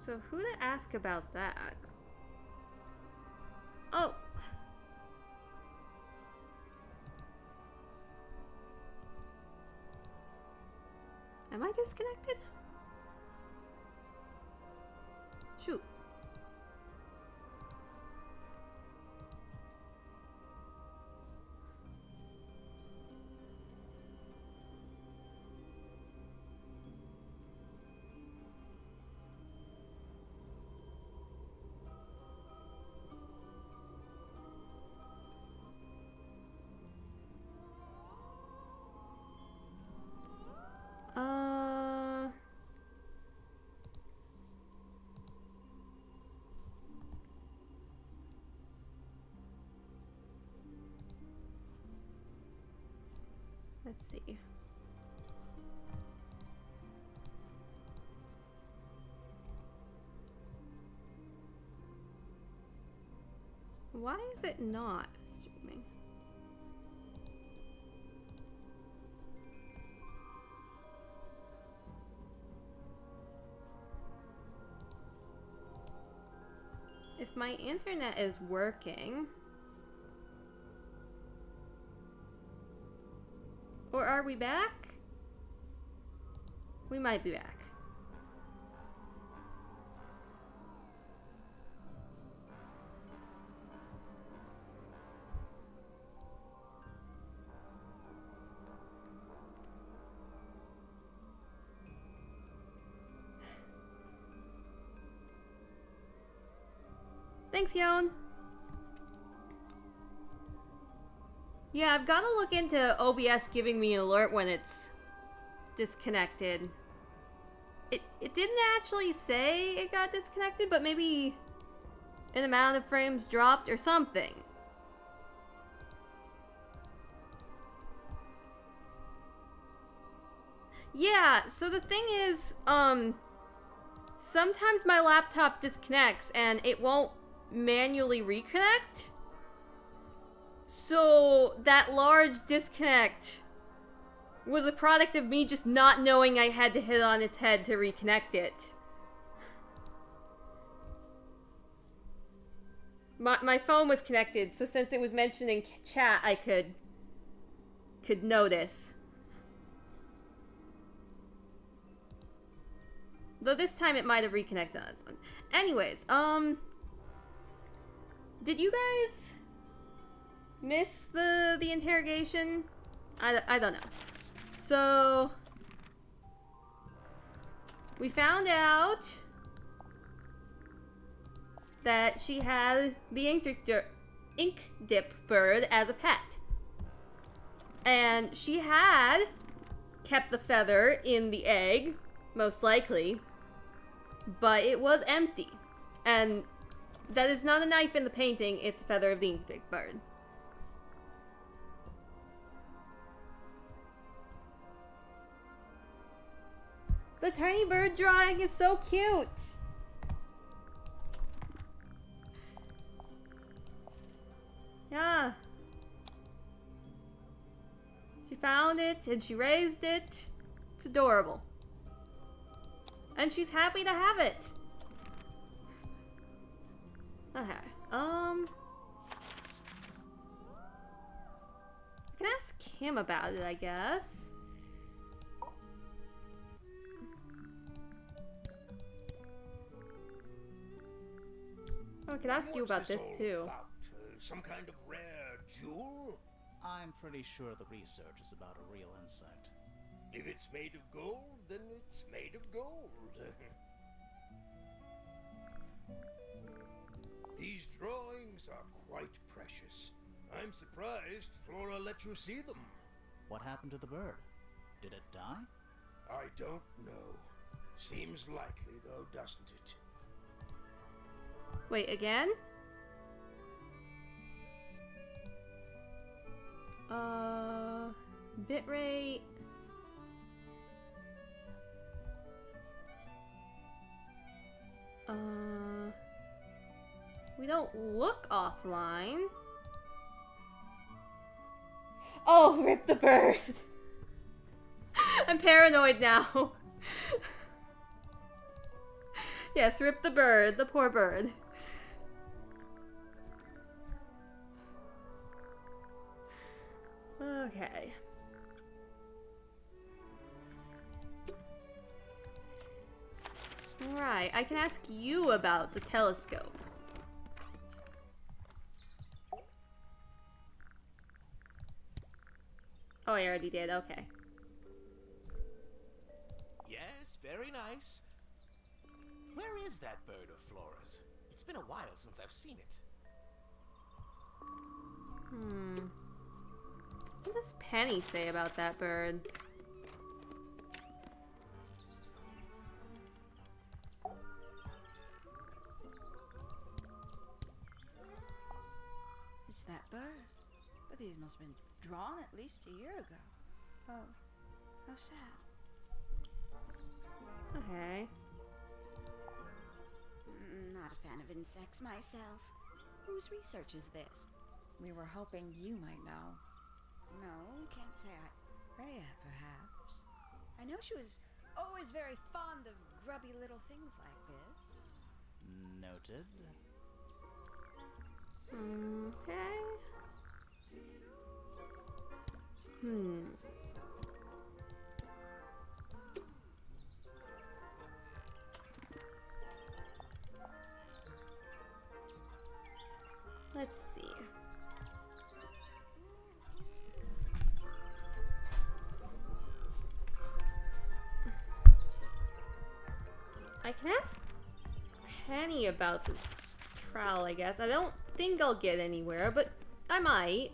So who to ask about that? Oh. Am I disconnected? Shoot. Let's see. Why is it not streaming? If my internet is working... Or are we back? We might be back. Thanks, Yon. Yeah, I've got to look into OBS giving me an alert when it's disconnected. It didn't actually say it got disconnected, but maybe an amount of frames dropped or something. Yeah, so the thing is, sometimes my laptop disconnects and it won't manually reconnect. So that large disconnect was a product of me just not knowing I had to hit on its head to reconnect it. My phone was connected, so since it was mentioned in chat, I could notice. Though this time it might have reconnected on its own. Anyways, did you guys miss the interrogation? I don't know. So we found out that she had the ink dip bird as a pet. And she had kept the feather in the egg, most likely, but it was empty. And that is not a knife in the painting, it's a feather of the ink dip bird. The tiny bird drawing is so cute! Yeah. She found it and she raised it. It's adorable. And she's happy to have it. Okay. I can ask him about it, I guess. Oh, I could ask you about this too. About? Some kind of rare jewel? I'm pretty sure the research is about a real insect. If it's made of gold, then it's made of gold. These drawings are quite precious. I'm surprised Flora let you see them. What happened to the bird? Did it die? I don't know. Seems likely, though, doesn't it? Wait, again? Bitrate. We don't look offline. Oh, rip the bird. I'm paranoid now. Yes, rip the bird, the poor bird. Okay. Alright, I can ask you about the telescope. Oh, I already did, okay. Yes, very nice. Where is that bird of Flora's? It's been a while since I've seen it. What does Penny say about that bird? It's that bird. But these must have been drawn at least a year ago. Oh, how sad. Okay. Not a fan of insects myself. Whose research is this? We were hoping you might know. No, can't say I... Freya, perhaps. I know she was always very fond of grubby little things like this. Noted. Okay. Let's see. I can ask Penny about the trowel, I guess. I don't think I'll get anywhere, but I might.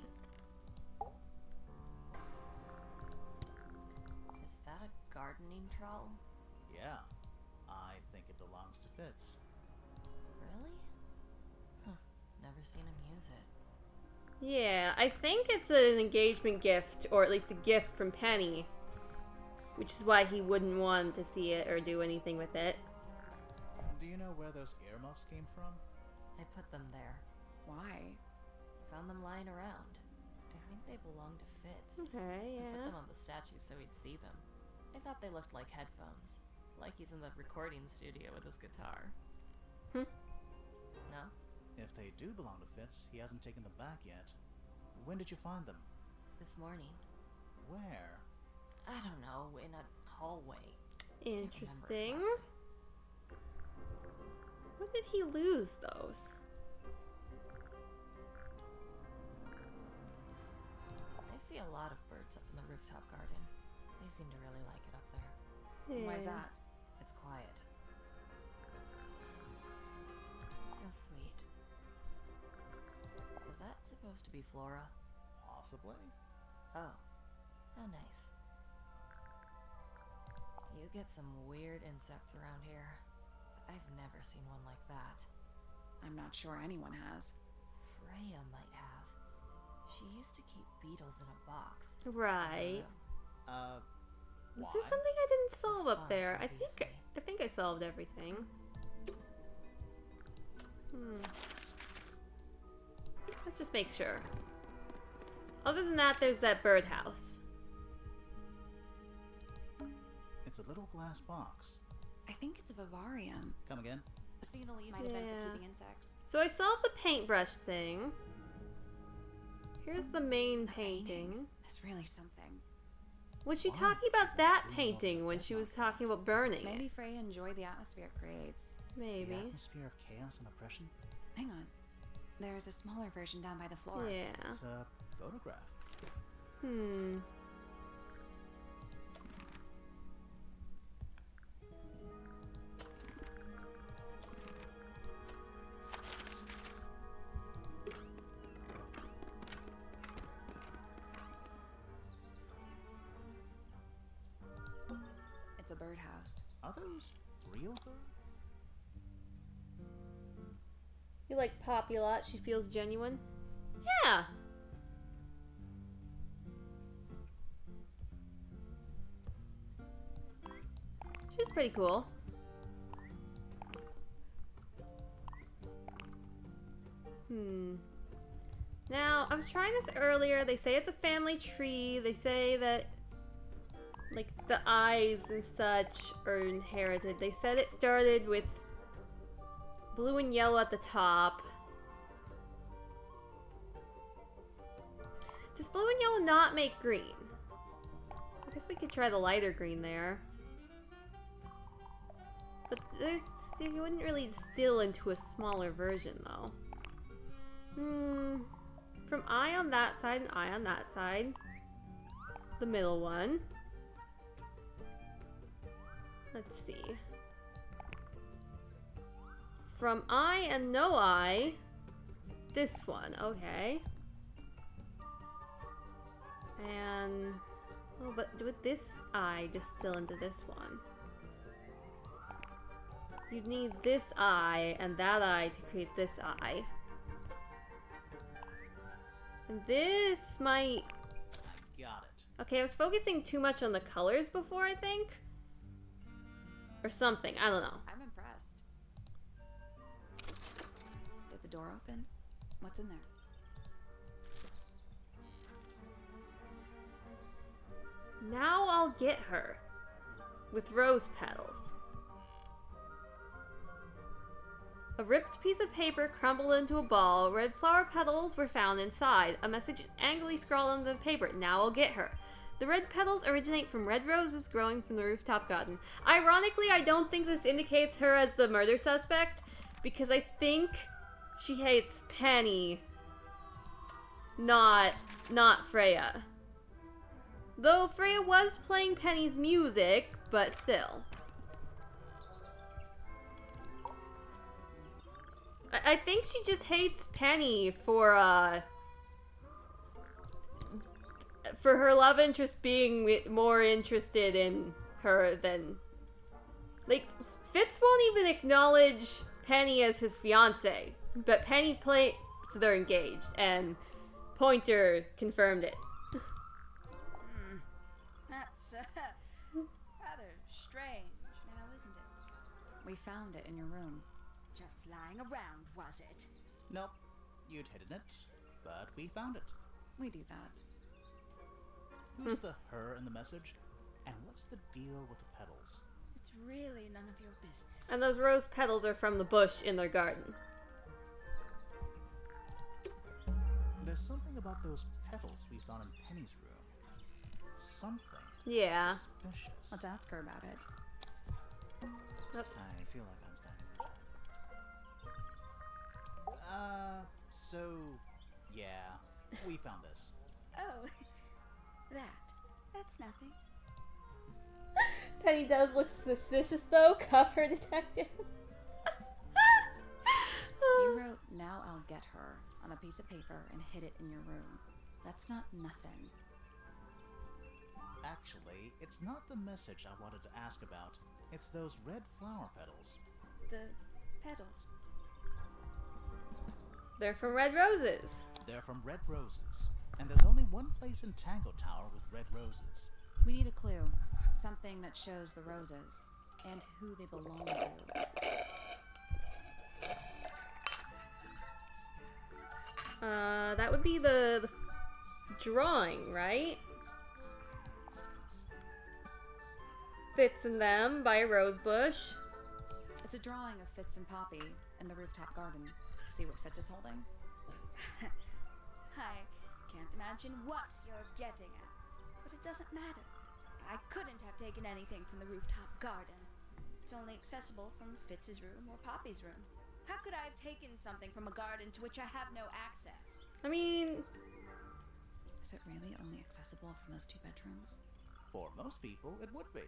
Is that a gardening trowel? Yeah. I think it belongs to Fitz. Really? Huh. Never seen him use it. Yeah, I think it's an engagement gift, or at least a gift from Penny. Which is why he wouldn't want to see it or do anything with it. Do you know where those earmuffs came from? I put them there. Why? Found them lying around. I think they belong to Fitz. Okay, I put yeah. them on the statue so he'd see them. I thought they looked like headphones. Like he's in the recording studio with his guitar. No? If they do belong to Fitz, he hasn't taken them back yet. When did you find them? This morning. Where? I don't know, in a hallway. Interesting. exactly. When did he lose those? I see a lot of birds up in the rooftop garden. They seem to really like it up there. Why's Yeah. that? It's quiet. How sweet. Is that supposed to be Flora? Possibly. Oh, how nice. You get some weird insects around here. But I've never seen one like that. I'm not sure anyone has. Freya might have. She used to keep beetles in a box. Right. Why? Is there something I didn't solve up Fun, there? obviously. I think I solved everything. Let's just make sure. Other than that, there's that birdhouse. It's a little glass box. I think it's a vivarium. Come again? Seeing the leaves Might have been Yeah. for keeping insects. So I solved the paintbrush thing. Here's the main painting. It's really something. Was she Why? talking about that painting when she was talking about burning Maybe it? Freya enjoyed the atmosphere it creates. Maybe. The atmosphere of chaos and oppression? Hang on. There's a smaller version down by the floor. Yeah. It's a photograph. It's a birdhouse. Are those real birds? You like Poppy a lot? She feels genuine? Yeah. She's pretty cool. Now, I was trying this earlier. They say it's a family tree. They say that, like, the eyes and such are inherited. They said it started with Blue and yellow at the top. Does blue and yellow not make green? I guess we could try the lighter green there. But there's... See, you wouldn't really distill into a smaller version, though. From eye on that side and eye on that side. The middle one. Let's see. From eye and no eye. This one, okay. And... Oh, but with this eye distill into this one. You'd need this eye and that eye to create this eye. And this might... I got it. Okay, I was focusing too much on the colors before, I think. Or something, I don't know. I'm impressed. Did the door open? What's in there? Now I'll get her. With rose petals. A ripped piece of paper crumbled into a ball. Red flower petals were found inside. A message is angrily scrawled on the paper. Now I'll get her. The red petals originate from red roses growing from the rooftop garden. Ironically, I don't think this indicates her as the murder suspect, because I think she hates Penny, not Freya. Though Freya was playing Penny's music, but still. I think she just hates Penny for her love interest being more interested in her than... Like, Fitz won't even acknowledge Penny as his fiance, but Penny plays they're engaged, and Pointer confirmed it. That's rather strange now, isn't it? We found it in your room. Just lying around, was it? Nope. You'd hidden it, but we found it. We do that. Who's the her in the message? And what's the deal with the petals? It's really none of your business. And those rose petals are from the bush in their garden. There's something about those petals we found in Penny's room. Something Yeah. suspicious. Let's ask her about it. Oops. I feel like I'm standing in time. So, yeah, we found this. Oh, that's nothing. Penny does look suspicious though. Cover detective. You wrote, "Now I'll get her," on a piece of paper and hid it in your room. That's not nothing. Actually, it's not the message I wanted to ask about. It's those red flower petals. The petals. They're from red roses. They're from red roses. And there's only one place in Tango Tower with red roses. We need a clue. Something that shows the roses. And who they belong to. That would be the drawing, right? Fitz and Them by a rose bush. It's a drawing of Fitz and Poppy in the rooftop garden. See what Fitz is holding? I can't imagine what you're getting at. But it doesn't matter. I couldn't have taken anything from the rooftop garden. It's only accessible from Fitz's room or Poppy's room. How could I have taken something from a garden to which I have no access? I mean, Is it really only accessible from those two bedrooms? For most people, it would be.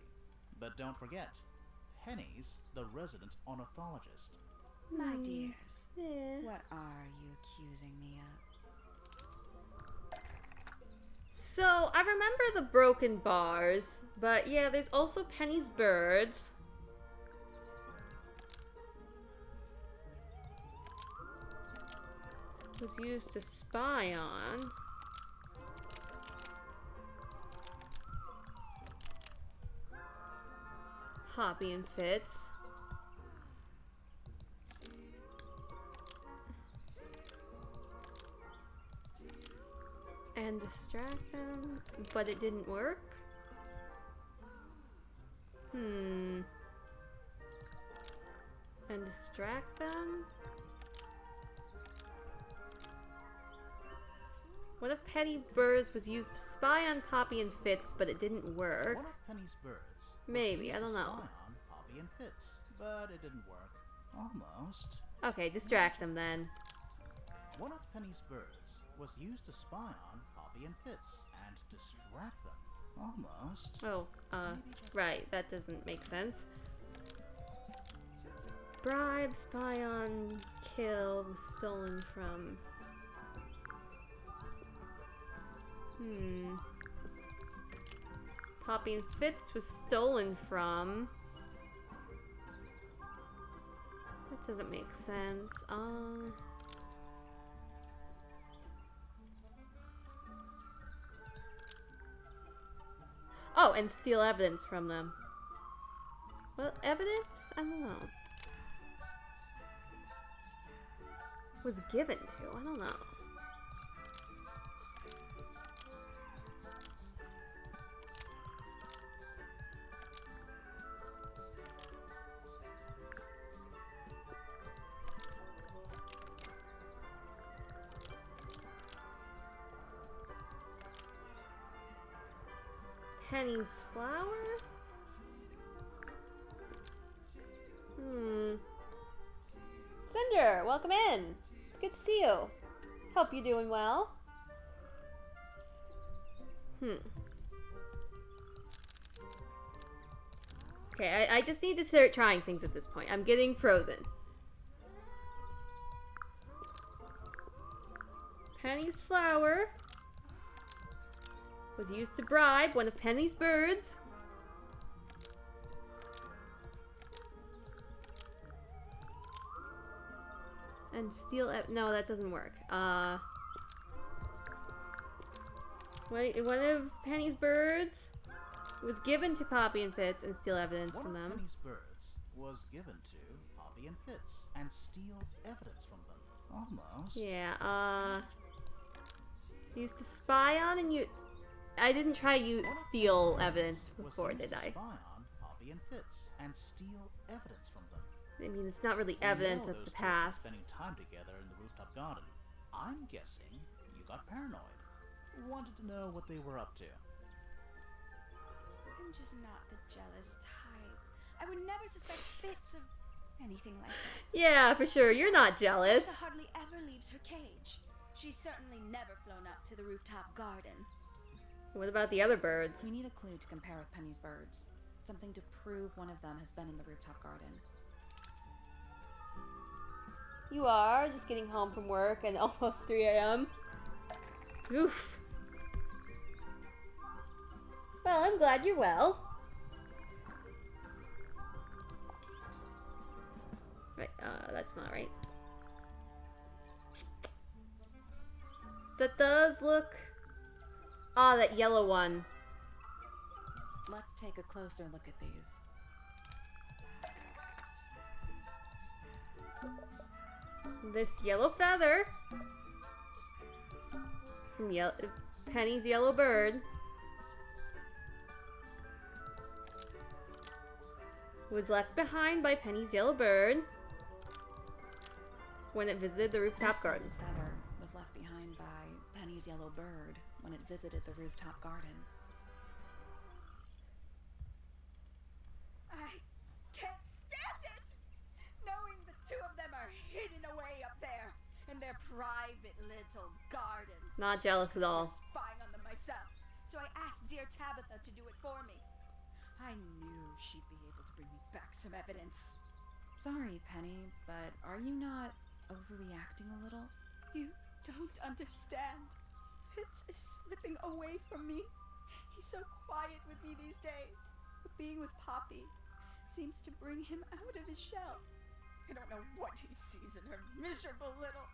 But don't forget, Penny's the resident ornithologist. My dears, eh. what are you accusing me of? So I remember the broken bars, but yeah, there's also Penny's birds. Was used to spy on. Poppy and Fitz. And distract them, but it didn't work. And distract them? What if Penny Birds was used to spy on Poppy and Fitz, but it didn't work? One of Penny's birds was Maybe, used I don't to know. spy on Poppy and Fitz, but it didn't work. Almost. Okay, distract them then. One of Penny's birds was used to spy on Poppy and Fitz and distract them. Almost. Oh, right, that doesn't make sense. Bribe, spy on, kill, was stolen from. Poppy and Fitz was stolen from. That doesn't make sense. Oh, and steal evidence from them. Well, evidence? I don't know. Was given to? I don't know. Penny's flower? Cinder, welcome in. It's good to see you. Hope you're doing well. Okay, I just need to start trying things at this point. I'm getting frozen. Penny's flower was used to bribe one of Penny's birds. And steal no, that doesn't work. One of Penny's birds was given to Poppy and Fitz and steal evidence from them. One of Penny's birds was given to Poppy and Fitz and steal evidence from them. Almost. Yeah, used to spy on and you... I didn't try you steal evidence before, did I? Spy on Poppy and Fitz and steal evidence from them. I mean, it's not really evidence of the past. Spending time together in the rooftop garden. I'm guessing you got paranoid. Wanted to know what they were up to. I'm just not the jealous type. I would never suspect Fitz of anything like that. Yeah, for sure. You're not jealous. Martha hardly ever leaves her cage. She's certainly never flown up to the rooftop garden. What about the other birds? We need a clue to compare with Penny's birds. Something to prove one of them has been in the rooftop garden. You are just getting home from work and almost 3 a.m. Oof. Well, I'm glad you're well. Right, that's not right. That does look... Ah, that yellow one. Let's take a closer look at these. This yellow feather from Penny's yellow bird was left behind by Penny's yellow bird when it visited the rooftop garden. This feather was left behind by Penny's yellow bird when it visited the rooftop garden. I can't stand it! Knowing the two of them are hidden away up there in their private little garden. Not jealous at I all. was spying on them myself, so I asked dear Tabitha to do it for me. I knew she'd be able to bring me back some evidence. Sorry, Penny, but are you not overreacting a little? You don't understand. Fitz is slipping away from me. He's so quiet with me these days. But being with Poppy seems to bring him out of his shell. I don't know what he sees in her miserable little...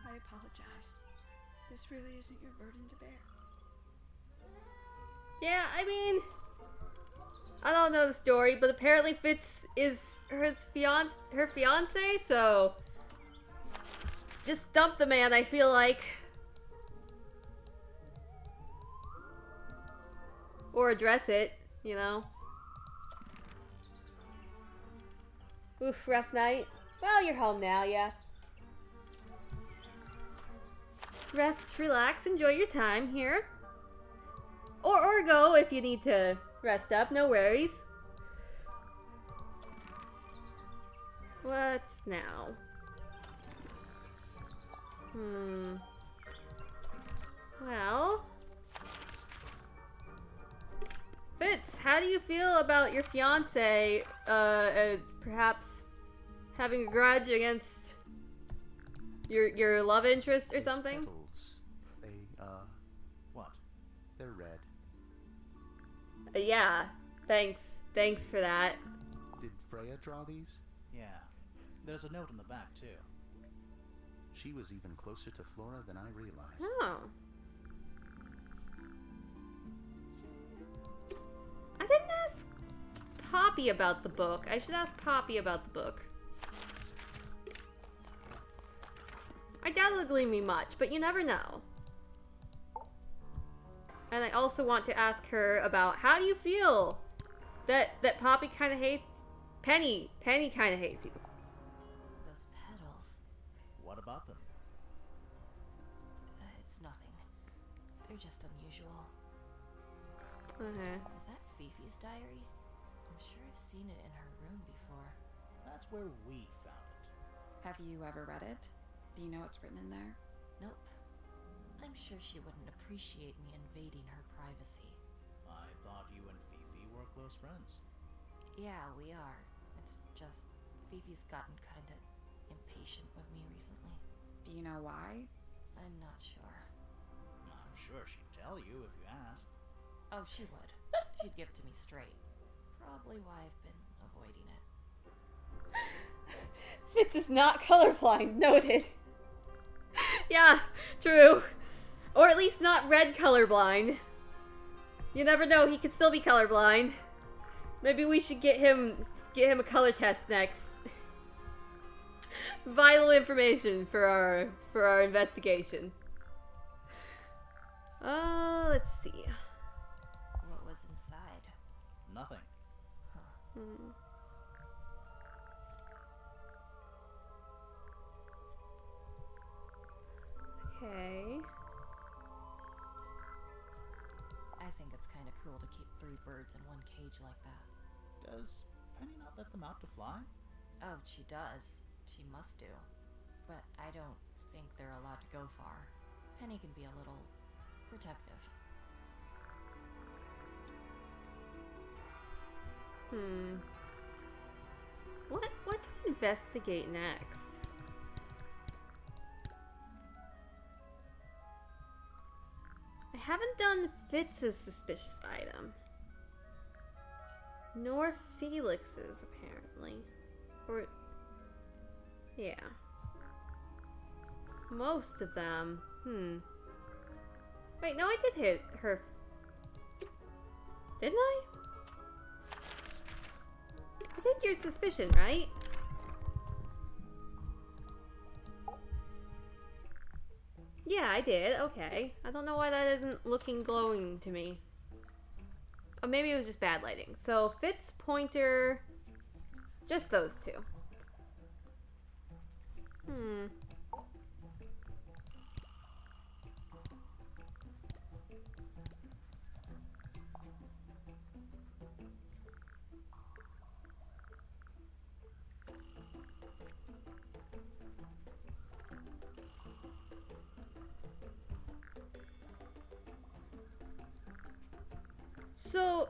I apologize. This really isn't your burden to bear. Yeah, I mean, I don't know the story, but apparently Fitz is her fiance, so just dump the man, I feel like. Or address it, you know. Oof, rough night. Well, you're home now, yeah. Rest, relax, enjoy your time here. Or go if you need to rest up, no worries. What now? Well... Fitz, how do you feel about your fiance, perhaps having a grudge against your love interest or Those something? petals, they, what? They're red. Yeah, thanks for that. Did Freya draw these? Yeah. There's a note in the back, too. She was even closer to Flora than I realized. Oh. I didn't ask Poppy about the book. I should ask Poppy about the book. I doubt it'll glean me much, but you never know. And I also want to ask her about how do you feel that Poppy kind of hates Penny. Penny kind of hates you. Those petals. What about them? It's nothing. They're just unusual. Okay. Is that Fifi's diary? I'm sure I've seen it in her room before. That's where we found it. Have you ever read it? Do you know what's written in there? Nope. I'm sure she wouldn't appreciate me invading her privacy. I thought you and Fifi were close friends. Yeah, we are. It's just Fifi's gotten kinda impatient with me recently. Do you know why? I'm not sure. I'm sure she'd tell you if you asked. Oh, she would. She'd give it to me straight. Probably why I've been avoiding it. Fitz is not colorblind, noted. Yeah, true. Or at least not red colorblind. You never know, he could still be colorblind. Maybe we should get him a color test next. Vital information for our investigation. Let's see. What was inside? Nothing. Okay. I think it's kind of cruel to keep 3 birds in one cage like that. Does Penny not let them out to fly? Oh, she does. She must do. But I don't think they're allowed to go far. Penny can be a little protective. What to investigate next? I haven't done Fitz's suspicious item. Nor Felix's, apparently. Or... yeah. Most of them. Wait, no, I did hit her. Didn't I? I did your suspicion, right? Yeah, I did. Okay. I don't know why that isn't looking glowing to me. Oh, maybe it was just bad lighting. So, Fitz, Pointer... just those two. So,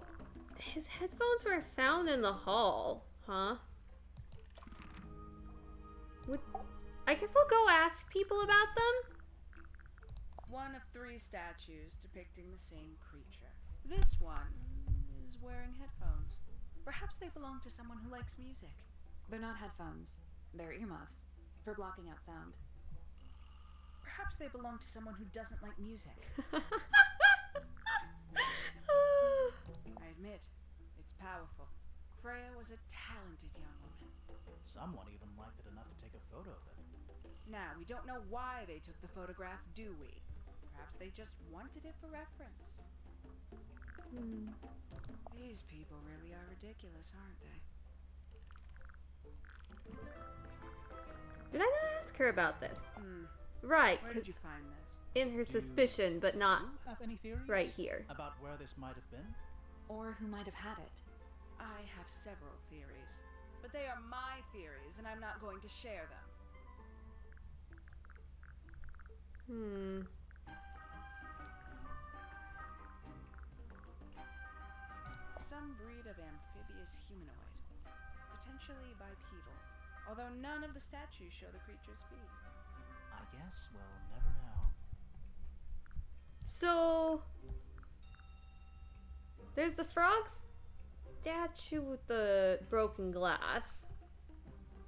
his headphones were found in the hall, huh? I guess I'll go ask people about them. One of 3 statues depicting the same creature. This one is wearing headphones. Perhaps they belong to someone who likes music. They're not headphones. They're earmuffs for blocking out sound. Perhaps they belong to someone who doesn't like music. I admit, it's powerful. Freya was a talented young woman. Someone even liked it enough to take a photo of it. Now, we don't know why they took the photograph, do we? Perhaps they just wanted it for reference. These people really are ridiculous, aren't they? Did I not ask her about this? Hmm. Right, Where 'cause did you find this? in her suspicion, but not You have any theories? right here. About where this might have been? Or who might have had it. I have several theories, but they are my theories, and I'm not going to share them. Some breed of amphibious humanoid, potentially bipedal, although none of the statues show the creature's speed. I guess we'll never know. So there's the frog statue with the broken glass.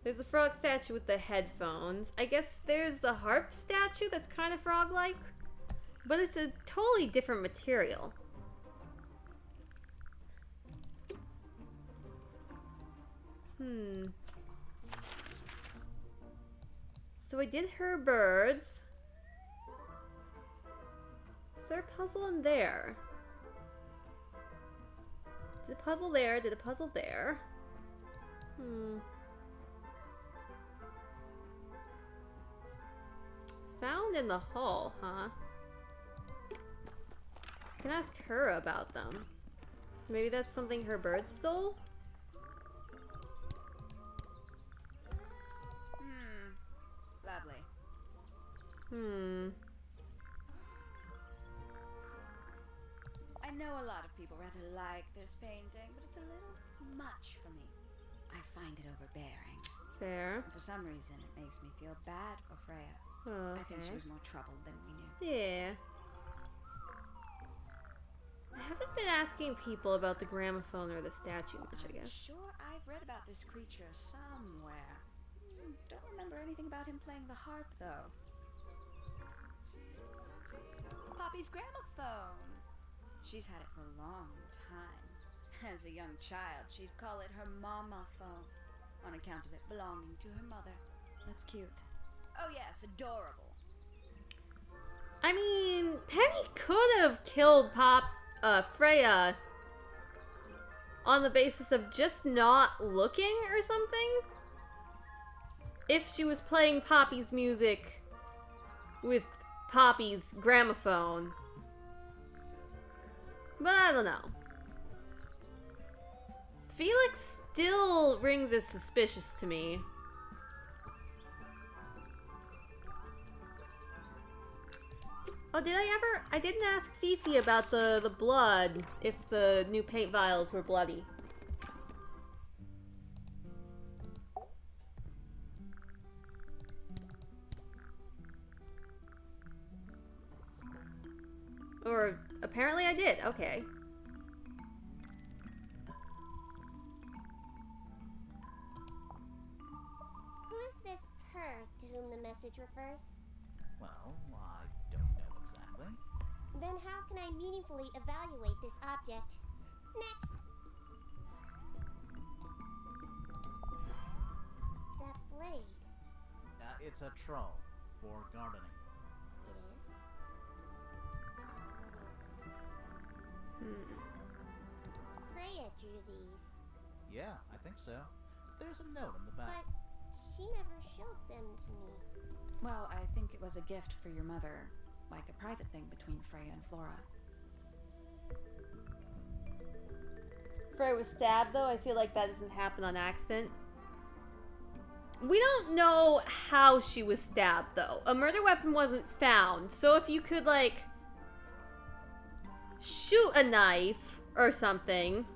There's the frog statue with the headphones. I guess there's the harp statue that's kind of frog-like, but it's a totally different material. So I did her birds. Is there a puzzle in there? Did a puzzle there, did a puzzle there. Found in the hall, huh? I can ask her about them. Maybe that's something her bird stole? Lovely. I know a lot of people rather like this painting, but it's a little much for me. I find it overbearing. Fair. And for some reason, it makes me feel bad for Freya. Oh, I think she okay. was more troubled than we knew. Yeah. I haven't been asking people about the gramophone or the statue much, I guess. Sure, I've read about this creature somewhere. Don't remember anything about him playing the harp, though. Poppy's gramophone. She's had it for a long time. As a young child, she'd call it her mama phone, on account of it belonging to her mother. That's cute. Oh yes, adorable. I mean, Penny could have killed Freya on the basis of just not looking or something. If she was playing Poppy's music with Poppy's gramophone. But I don't know. Felix still rings as suspicious to me. Oh, did I didn't ask Fifi about the blood, if the new paint vials were bloody. Or apparently I did, okay. Who is this her to whom the message refers? Well, I don't know exactly. Then how can I meaningfully evaluate this object? Next! That blade. It's a troll for gardening. It is? Freya drew these, Yeah, I think so. There's a note on the but back. she never showed them to me. Well, I think it was a gift for your mother, like a private thing between Freya and Flora. Freya was stabbed, though. I feel like that doesn't happen on accident. We don't know how she was stabbed, though. A murder weapon wasn't found. So if you could, like, shoot a knife or something,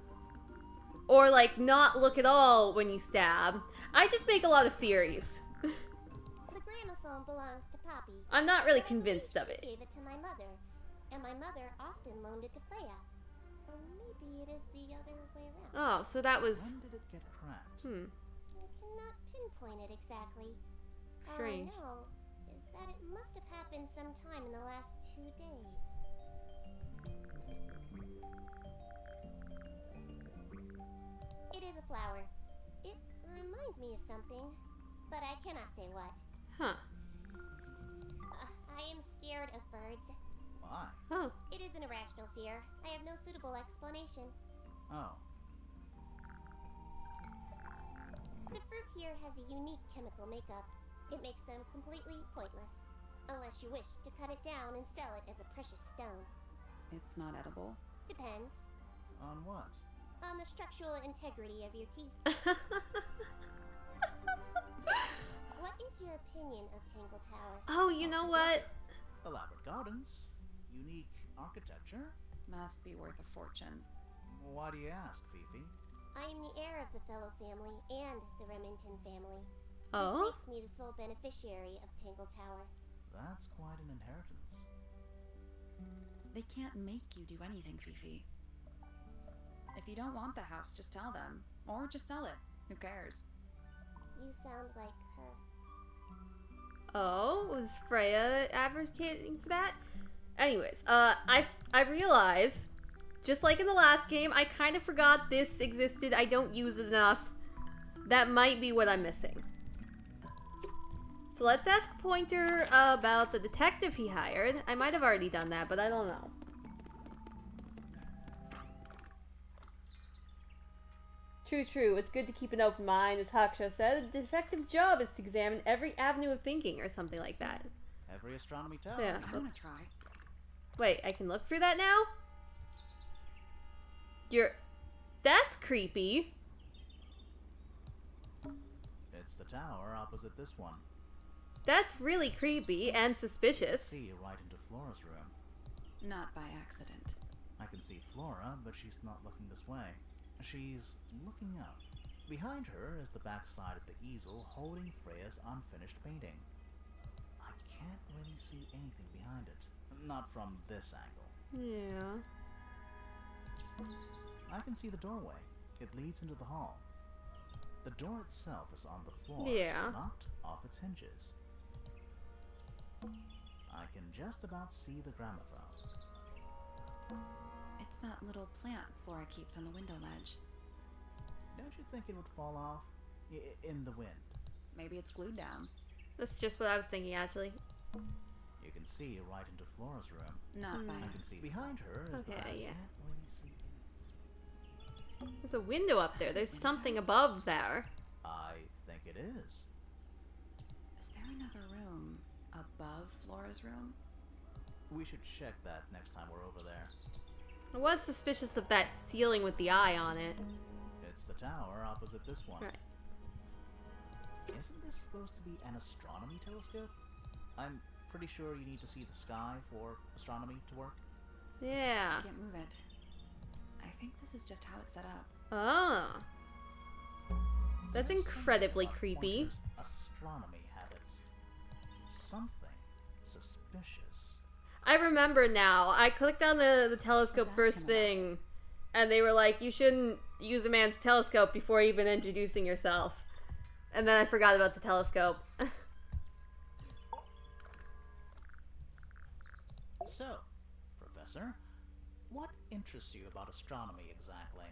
or, like, not look at all when you stab, I just make a lot of theories. The gramophone belongs to Poppy. I'm not really but I believe convinced of she it. gave it to my mother, and my mother often loaned it to Freya. Or maybe it is the other way around. Oh, so that was... When did it get cracked? I cannot pinpoint it exactly. Strange. All I know is that it must have happened sometime in the last 2 days. It is a flower. It reminds me of something, but I cannot say what. Huh. I am scared of birds. Why? Oh. It is an irrational fear. I have no suitable explanation. Oh. The fruit here fire has a unique chemical makeup. It makes them completely pointless. Unless you wish to cut it down and sell it as a precious stone. It's not edible. Depends. On what? On the structural integrity of your teeth. What is your opinion of Tangle Tower? Oh, you know what? Elaborate gardens, unique architecture. Must be worth a fortune. Why do you ask, Fifi? I am the heir of the Fellow family and the Remington family. Oh? This makes me the sole beneficiary of Tangle Tower. That's quite an inheritance. They can't make you do anything, Fifi. If you don't want the house, just tell them. Or just sell it. Who cares? You sound like her. Oh, was Freya advocating for that? Anyways, I realize, just like in the last game, I kind of forgot this existed. I don't use it enough. That might be what I'm missing. So let's ask Pointer about the detective he hired. I might have already done that, but I don't know. True. It's good to keep an open mind, as Haksha said. The detective's job is to examine every avenue of thinking, or something like that. Every astronomy tower. Yeah. I want to try. Wait, I can look through that now? That's creepy. It's the tower opposite this one. That's really creepy and suspicious. See right into Flora's room. Not by accident. I can see Flora, but she's not looking this way. She's looking up. Behind her is the back side of the easel holding Freya's unfinished painting. I can't really see anything behind it. Not from this angle. Yeah. I can see the doorway. It leads into the hall. The door itself is on the floor, Yeah. knocked off its hinges. I can just about see the gramophone. It's that little plant Flora keeps on the window ledge. Don't you think it would fall off? In the wind. Maybe it's glued down. That's just what I was thinking, actually. You can see right into Flora's room. Not by I can see behind her is the... Okay, I yeah. can't really see anything. There's a window up there. There's something above there. I think it is. Is there another room above Flora's room? We should check that next time we're over there. I was suspicious of that ceiling with the eye on it. It's the tower opposite this one. Right. Isn't this supposed to be an astronomy telescope? I'm pretty sure you need to see the sky for astronomy to work. Yeah. I can't move it. I think this is just how it's set up. Oh. That's There's incredibly something about creepy. Pointer's astronomy habits. Something suspicious. I remember now. I clicked on the telescope Let's ask first him about thing, and they were like, you shouldn't use a man's telescope before even introducing yourself. And then I forgot about the telescope. So, Professor, what interests you about astronomy exactly?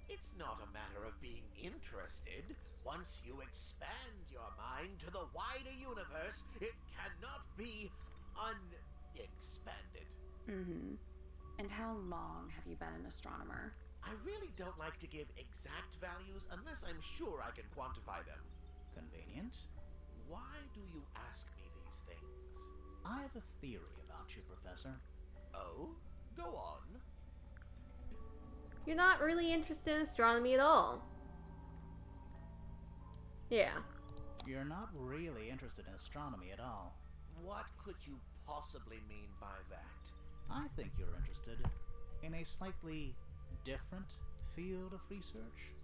It's not a matter of being interested. Once you expand your mind to the wider universe, it cannot be unexpanded. Mm-hmm. And how long have you been an astronomer? I really don't like to give exact values unless I'm sure I can quantify them. Convenient. Why do you ask me these things? I have a theory about you, Professor. Oh? Go on. You're not really interested in astronomy at all. Yeah. You're not really interested in astronomy at all. What could you possibly mean by that? I think you're interested in a slightly different field of research.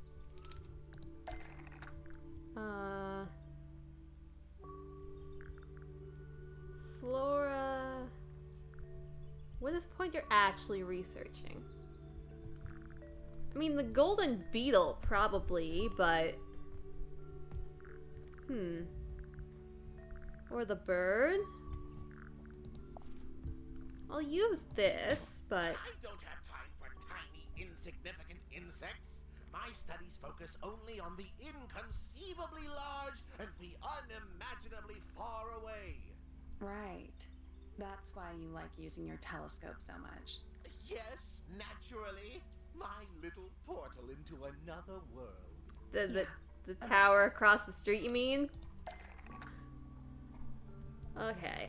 Flora... What is Pointer actually researching? I mean, the golden beetle, probably, but... Or the bird? I'll use this, but... I don't have time for tiny, insignificant insects. My studies focus only on the inconceivably large and the unimaginably far away. Right. That's why you like using your telescope so much. Yes, naturally. My little portal into another world. The The tower across the street, you mean? Okay,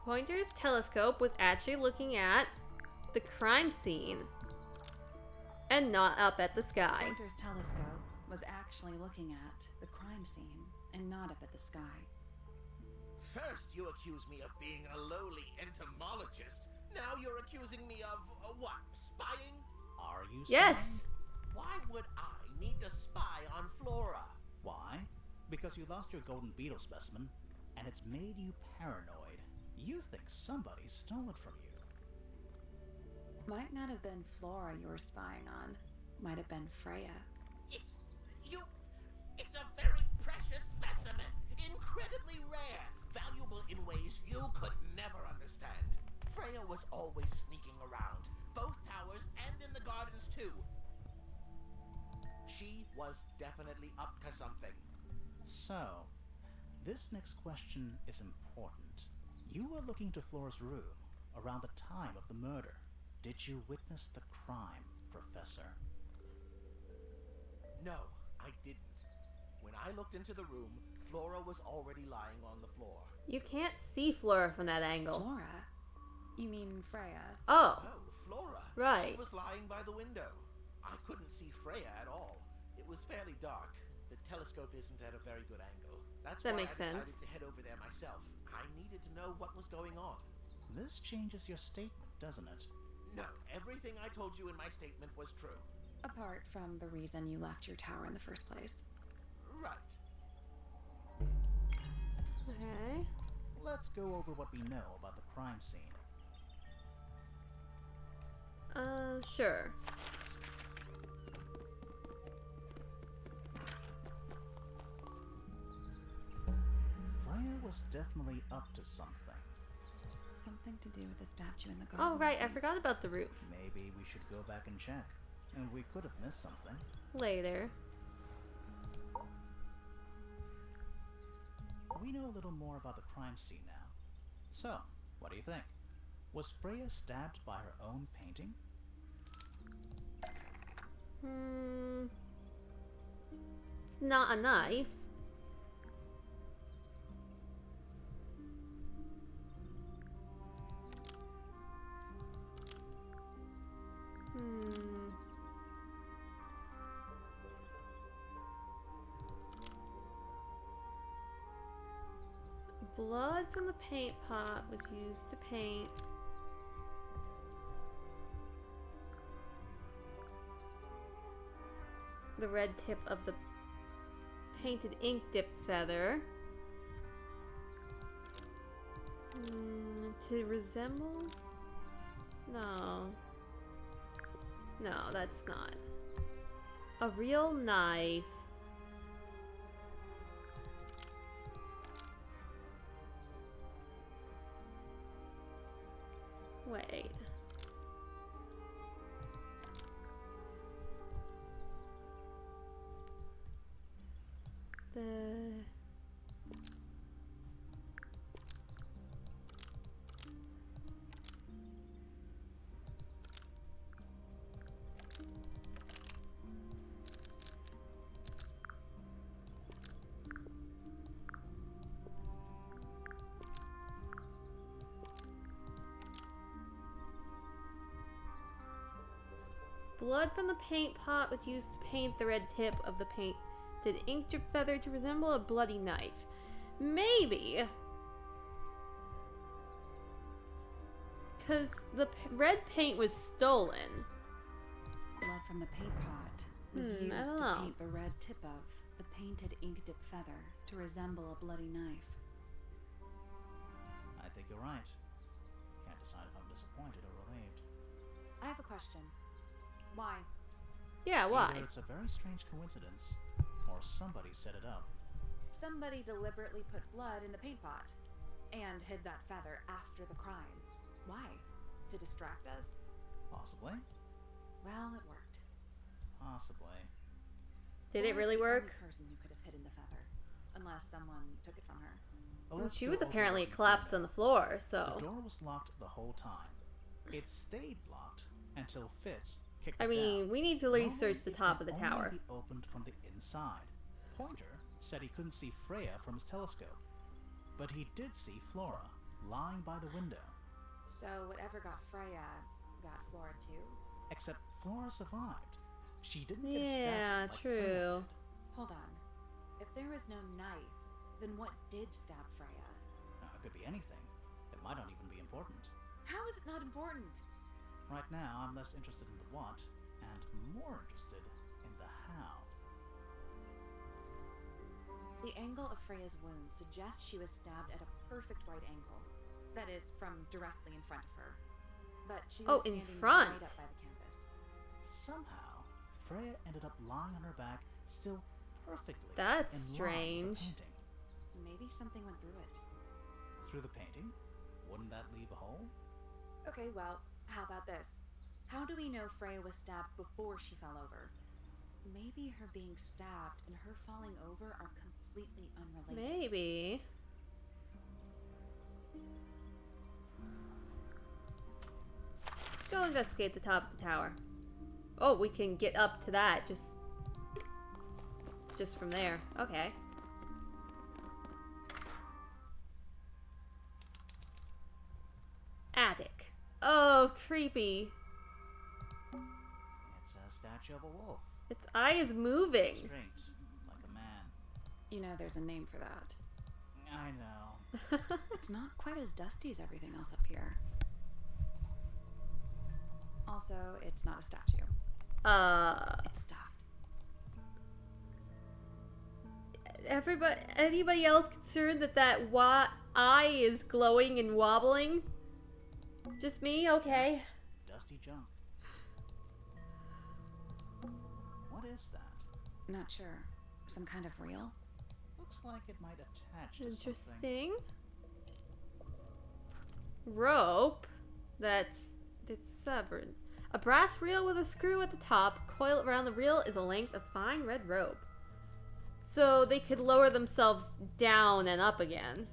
Pointer's telescope was actually looking at the crime scene and not up at the sky. Pointer's telescope was actually looking at the crime scene and not up at the sky. First, you accuse me of being a lowly entomologist. Now you're accusing me of, what, spying? Are you spying? Yes! Why would I need to spy on Flora? Why? Because you lost your golden beetle specimen, and it's made you paranoid. You think somebody stole it from you. Might not have been Flora you were spying on. Might have been Freya. It's a very precious specimen. Incredibly rare. Valuable in ways you could never understand. Freya was always sneaking around. Both towers and in the gardens too. She was definitely up to something. So, this next question is important. You were looking to Flora's room around the time of the murder. Did you witness the crime, Professor? No, I didn't. When I looked into the room, Flora was already lying on the floor. You can't see Flora from that angle. Flora? You mean Freya? Oh, No, Flora. Right. She was lying by the window. I couldn't see Freya at all. It was fairly dark. The telescope isn't at a very good angle. That's That why makes I decided sense. to head over there myself. I needed to know what was going on. This changes your statement, doesn't it? No, everything I told you in my statement was true. Apart from the reason you left your tower in the first place. Right. okay. Let's go over what we know about the crime scene. Sure. Freya was definitely up to something. Something to do with the statue in the garden. Oh, right, I forgot about the roof. Maybe we should go back and check. And we could have missed something. Later. We know a little more about the crime scene now. So, what do you think? Was Freya stabbed by her own painting? It's not a knife. Blood from the paint pot was used to paint. The red tip of the painted ink dip feather. To resemble? No. No, that's not. A real knife. Wait. Blood from the paint pot was used to paint the red tip of the painted ink drip feather to resemble a bloody knife. Maybe. Because the red paint was stolen. Blood from the paint pot was I used don't to know. paint the red tip of the painted ink dip feather to resemble a bloody knife. I think you're right. Can't decide if I'm disappointed or relieved. I have a question. Why? Yeah, why? Either it's a very strange coincidence, or somebody set it up. Somebody deliberately put blood in the paint pot and hid that feather after the crime. Why? To distract us? Possibly. Well, it worked. Possibly. Did it Flora's really the work? only person who could have hidden the feather, unless someone took it from her. Let's She go was over apparently what we do collapsed know. on the floor, so. The door was locked the whole time, It stayed locked until Fitz kicked I it mean, down. we need to Normally, research the it top can of the only tower. be opened from the inside. Pointer said he couldn't see Freya from his telescope, but he did see Flora lying by the window. So whatever got Freya got Flora too? Except Flora survived. She didn't get Yeah, stabbed like Freya true. did. Hold on. If there was no knife, then what did stab Freya? It could be anything. It might not even be important. How is it not important? Right now, I'm less interested in the what and more interested in the how. The angle of Freya's wound suggests she was stabbed at a perfect right angle. That is, from directly in front of her. But she was Oh, in standing front. right up by the canvas. Somehow, Freya ended up lying on her back, still perfectly That's in line with the strange. painting. Maybe something went through it. Through the painting? Wouldn't that leave a hole? Okay, well, how about this? How do we know Freya was stabbed before she fell over? Maybe her being stabbed and her falling over are completely unrelated. Maybe. Let's go investigate the top of the tower. Oh, we can get up to that just from there. Okay. Attic. Oh, creepy. It's a statue of a wolf. Its eye is moving. Straight, like a man. You know, there's a name for that. I know. It's not quite as dusty as everything else up here. Also, it's not a statue. It's stuffed. Anybody else concerned that eye is glowing and wobbling? Just me? Okay. Dusty junk. What is that? Not sure. Some kind of reel? Looks like it might attach to something. Interesting. Rope. It's severed. A brass reel with a screw at the top. Coiled around the reel is a length of fine red rope. So they could lower themselves down and up again.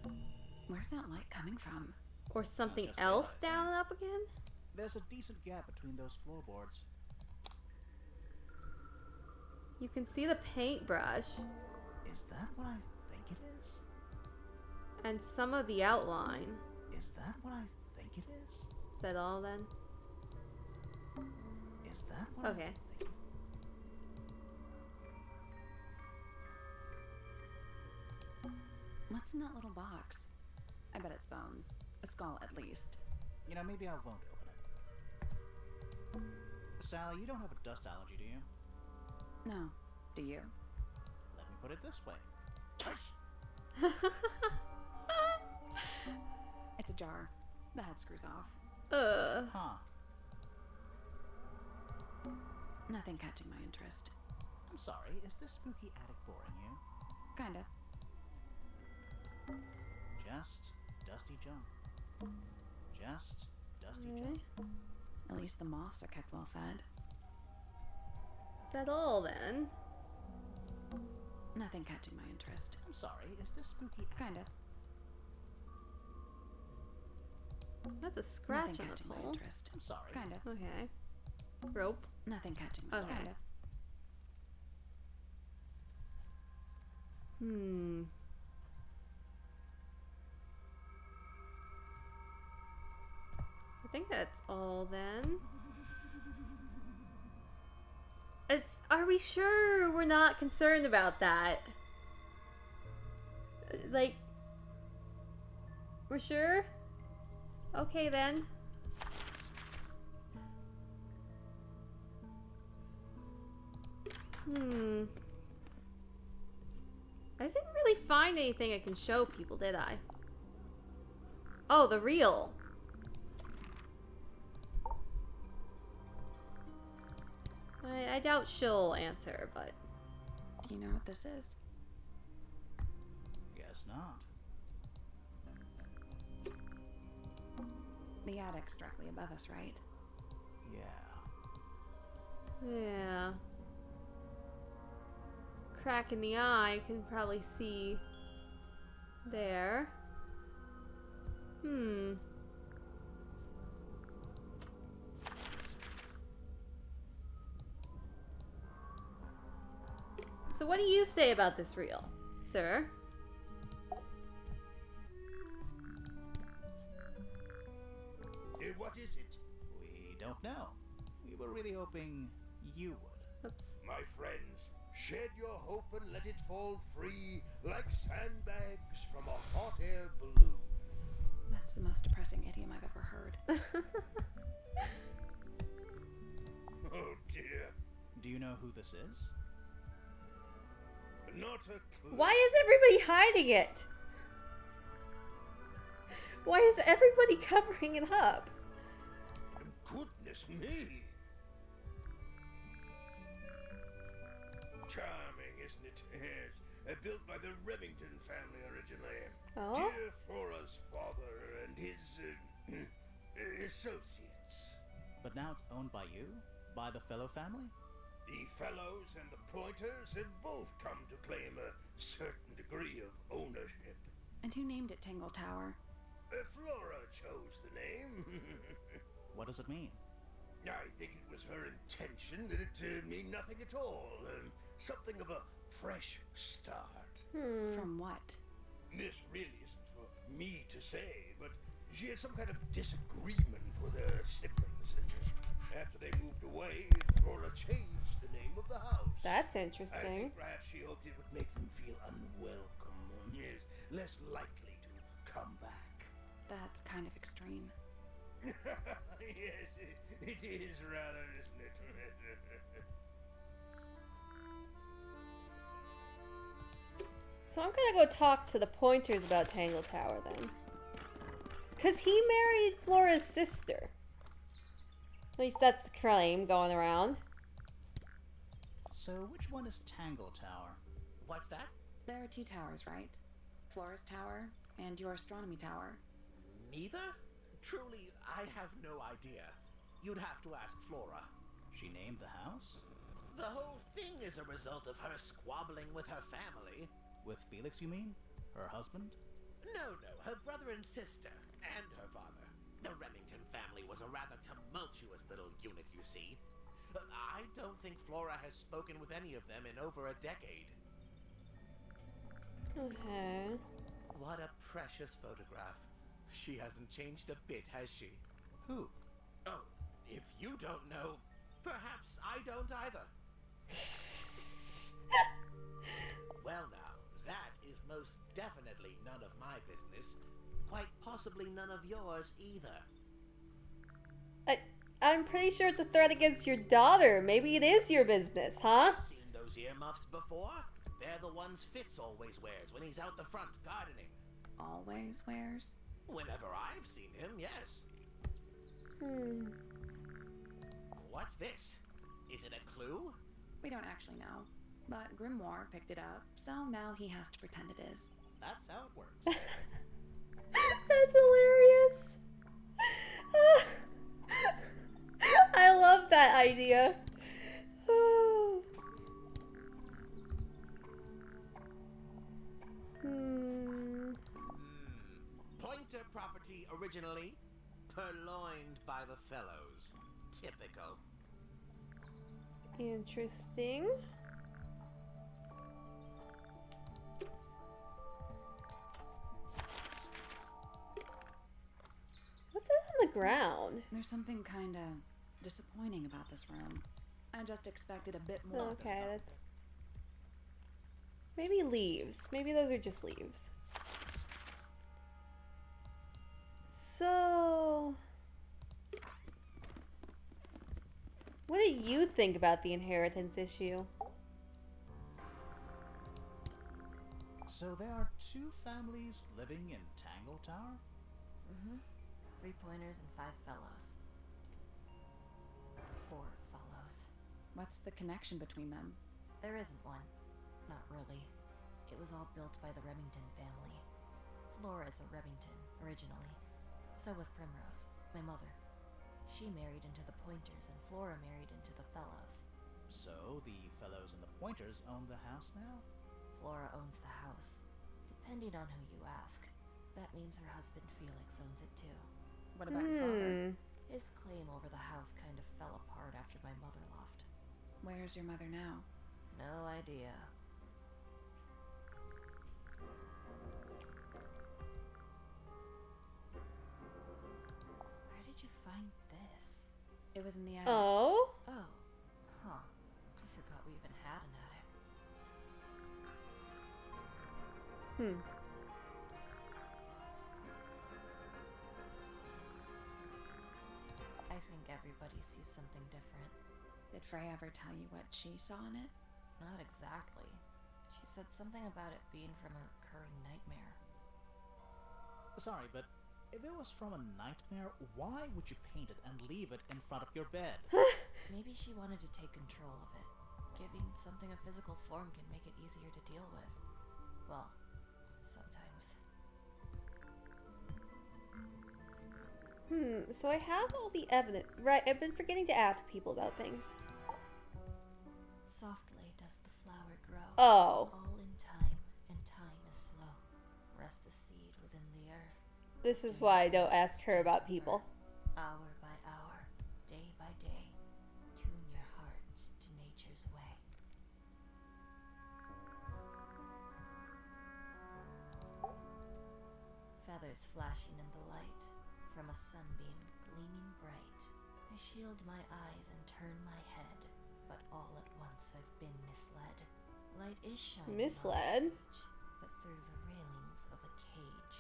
Where's that light coming from? Or something just else daylight, down and up again? There's a decent gap between those floorboards. You can see the paintbrush Is that what I think it is? and some of the outline. Is that what I think it is? Is that all then? Is that what Okay. I think? What's in that little box? I bet it's bones. A skull, at least. You know, maybe I won't open it. Sally, you don't have a dust allergy, do you? No. Do you? Let me put it this way. It's a jar. The head screws off. Huh. Nothing catching my interest. I'm sorry, is this spooky attic boring you? Kinda. Just dusty junk. Just dusty Okay. junk. At least the moths are kept well fed. Is that all then? Nothing catching my interest. I'm sorry, is this spooky attic? Kinda. That's a scratch Nothing on catching the my pole. interest. I'm sorry. Kinda. Okay. Rope. Nothing catching my Okay. Kinda. I think that's all then. Are we sure we're not concerned about that? Like, we're sure? Okay then. I didn't really find anything I can show people, did I? Oh, the reel. I doubt she'll answer, but... You know what this is? Guess not. The attic's directly above us, right? Yeah. Yeah. Crack in the eye, you can probably see there. So what do you say about this reel, sir? What is it? We don't know. We were really hoping you would. Oops. My friends, shed your hope and let it fall free like sandbags from a hot air balloon. That's the most depressing idiom I've ever heard. Oh dear. Do you know who this is? Not a clue. Why is everybody hiding it? Why is everybody covering it up? Goodness me. Charming, isn't it? Yes. Built by the Remington family originally. Oh? Dear Flora's father and his associates. But now it's owned by you? By the Fellow family? The Fellows and the Pointers have both come to claim a certain degree of ownership. And who named it Tangle Tower? Flora chose the name. What does it mean? I think it was her intention that it mean nothing at all. Something of a fresh start. From what? This really isn't for me to say, but she had some kind of disagreement with her siblings. After they moved away, Flora changed the name of the house. That's I interesting. think perhaps she hoped it would make them feel unwelcome, yes, less likely to come back. That's kind of extreme. Yes, it is rather, isn't it? So I'm gonna go talk to the Pointers about Tangle Tower then. Because he married Flora's sister. At least that's the claim going around. So which one is Tangle Tower? What's that? There are two towers, right? Flora's Tower and your astronomy tower. Neither? Truly, I have no idea. You'd have to ask Flora. She named the house? The whole thing is a result of her squabbling with her family. With Felix, you mean? Her husband? No, her brother and sister, and her father. The Remington family was a rather tumultuous little unit, you see. I don't think Flora has spoken with any of them in over a decade. Okay. What a precious photograph. She hasn't changed a bit, has she? Who? Oh, if you don't know, perhaps I don't either. Well now, that is most definitely none of my business. Quite possibly none of yours either. I'm pretty sure it's a threat against your daughter. Maybe it is your business, huh? I've seen those earmuffs before. They're the ones Fitz always wears when he's out the front gardening. Always wears? Whenever I've seen him, yes. What's this? Is it a clue? We don't actually know. But Grimoire picked it up, so now he has to pretend it is. That's how it works. That's hilarious. I love that idea. Pointer property originally, purloined by the Fellows. Typical. Interesting. What's that on the ground? There's something kind of disappointing about this room. I just expected a bit more. Okay, that's... Maybe leaves. Maybe those are just leaves. So... What do you think about the inheritance issue? So there are two families living in Tangle Tower? 3 Pointers and 5 Fellows. 4 Fellows. What's the connection between them? There isn't one. Not really. It was all built by the Remington family. Flora's a Remington, originally. So was Primrose, my mother. She married into the Pointers, and Flora married into the Fellows. So the Fellows and the Pointers own the house now? Flora owns the house. Depending on who you ask, that means her husband Felix owns it too. What about your father? His claim over the house kind of fell apart after my mother left. Where's your mother now? No idea. find this? It was in the attic. Oh? Oh. Huh. I forgot we even had an attic. I think everybody sees something different. Did Frey ever tell you what she saw in it? Not exactly. She said something about it being from a recurring nightmare. Sorry, but if it was from a nightmare, why would you paint it and leave it in front of your bed? Maybe she wanted to take control of it. Giving something a physical form can make it easier to deal with. Well, sometimes. So I have all the evidence. Right, I've been forgetting to ask people about things. Softly does the flower grow. Oh. All in time, and time is slow. Rest a seed within the earth. This is why I don't ask her about people. Hour by hour, day by day, tune your heart to nature's way. Feathers flashing in the light, from a sunbeam gleaming bright. I shield my eyes and turn my head, but all at once I've been misled. Light is shining Misled? on the stage, but through the railings of a cage.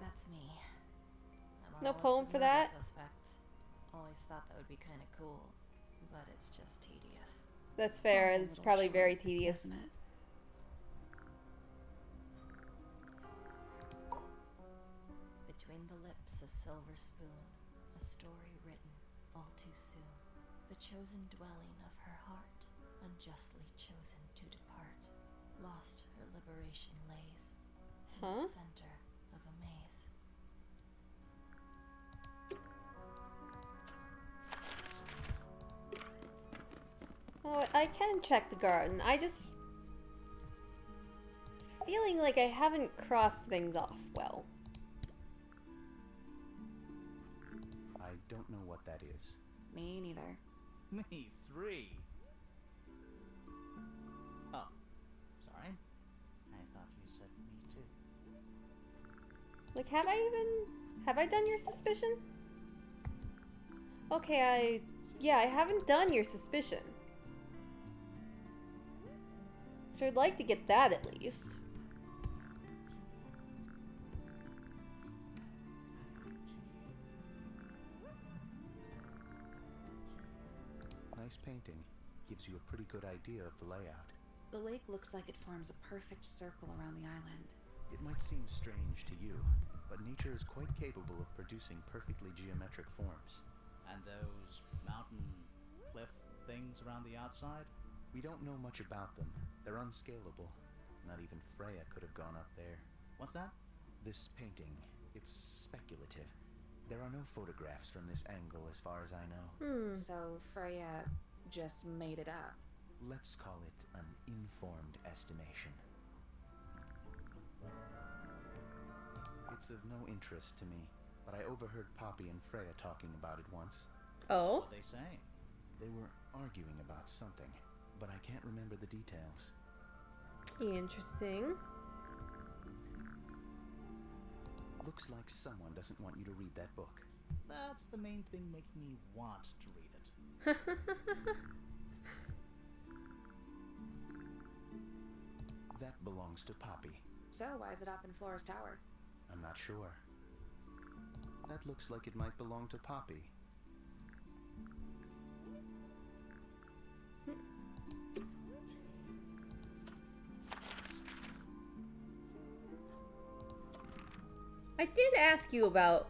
That's me. I'm No on a list poem of for murder that? Suspects. Always thought that would be kind of cool, but it's just tedious. That's fair. Sounds a It's little probably short, very tedious. Isn't it? Between the lips a silver spoon, a story written all too soon. The chosen dwelling of her heart, unjustly chosen to depart. Lost her liberation lays in the center of a maze. Oh, I can check the garden. I just feeling like I haven't crossed things off well. I don't know what that is. Me neither. Me 3. Oh, sorry. I thought you said me too. Like, have I done your suspicion? Okay, I haven't done your suspicion. So I'd like to get that at least. Nice painting. Gives you a pretty good idea of the layout. The lake looks like it forms a perfect circle around the island. It might seem strange to you, but nature is quite capable of producing perfectly geometric forms. And those mountain cliff things around the outside? We don't know much about them. They're unscalable. Not even Freya could have gone up there. What's that? This painting, it's speculative. There are no photographs from this angle as far as I know. So Freya just made it up. Let's call it an informed estimation. It's of no interest to me, but I overheard Poppy and Freya talking about it once. Oh? What they say? They were arguing about something, but I can't remember the details. Interesting. Looks like someone doesn't want you to read that book. That's the main thing making me want to read it. That belongs to Poppy. So why is it up in Flora's tower? I'm not sure. That looks like it might belong to Poppy. I did ask you about,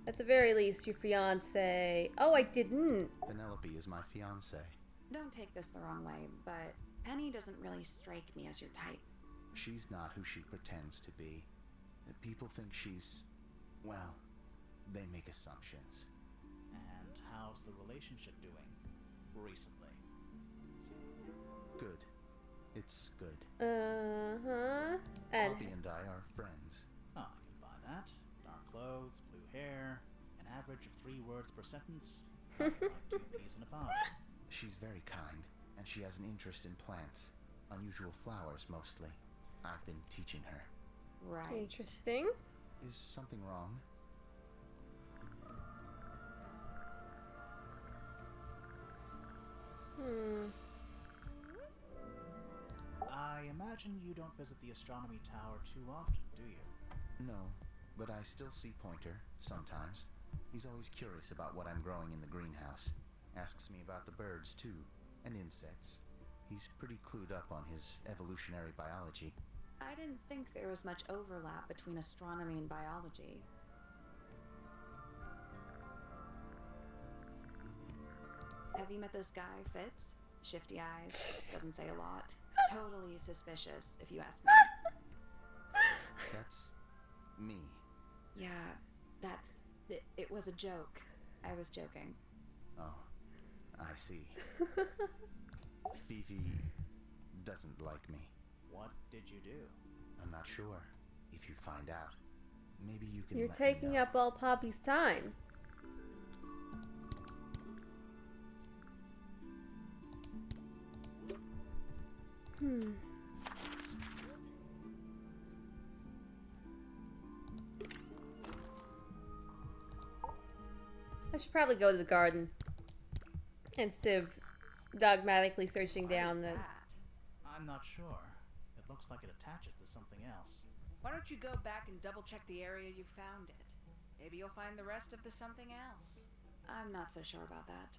at the very least, your fiance. Oh, I didn't. Penelope is my fiancée. Don't take this the wrong way, but Penny doesn't really strike me as your type. She's not who she pretends to be. People think she's... well, they make assumptions. And how's the relationship doing recently? Good. It's good. Uh-huh. And Poppy and I are friends. Oh, I can buy that. Dark clothes, blue hair, an average of 3 words per sentence. Like 2 peas in a pod. She's very kind, and she has an interest in plants. Unusual flowers, mostly. I've been teaching her. Right. Interesting. Is something wrong? I imagine you don't visit the astronomy tower too often, do you? No, but I still see Pointer, sometimes. He's always curious about what I'm growing in the greenhouse. Asks me about the birds, too, and insects. He's pretty clued up on his evolutionary biology. I didn't think there was much overlap between astronomy and biology. Have you met this guy, Fitz? Shifty eyes, doesn't say a lot. Totally suspicious, if you ask me. That's me. Yeah, that's... It was a joke. I was joking. Oh, I see. Fifi doesn't like me. What did you do? I'm not sure. If you find out, maybe you can You're let me taking know. up all Poppy's time. I should probably go to the garden instead of dogmatically searching down the... I'm not sure. It looks like it attaches to something else. Why don't you go back and double check the area you found it? Maybe you'll find the rest of the something else. I'm not so sure about that.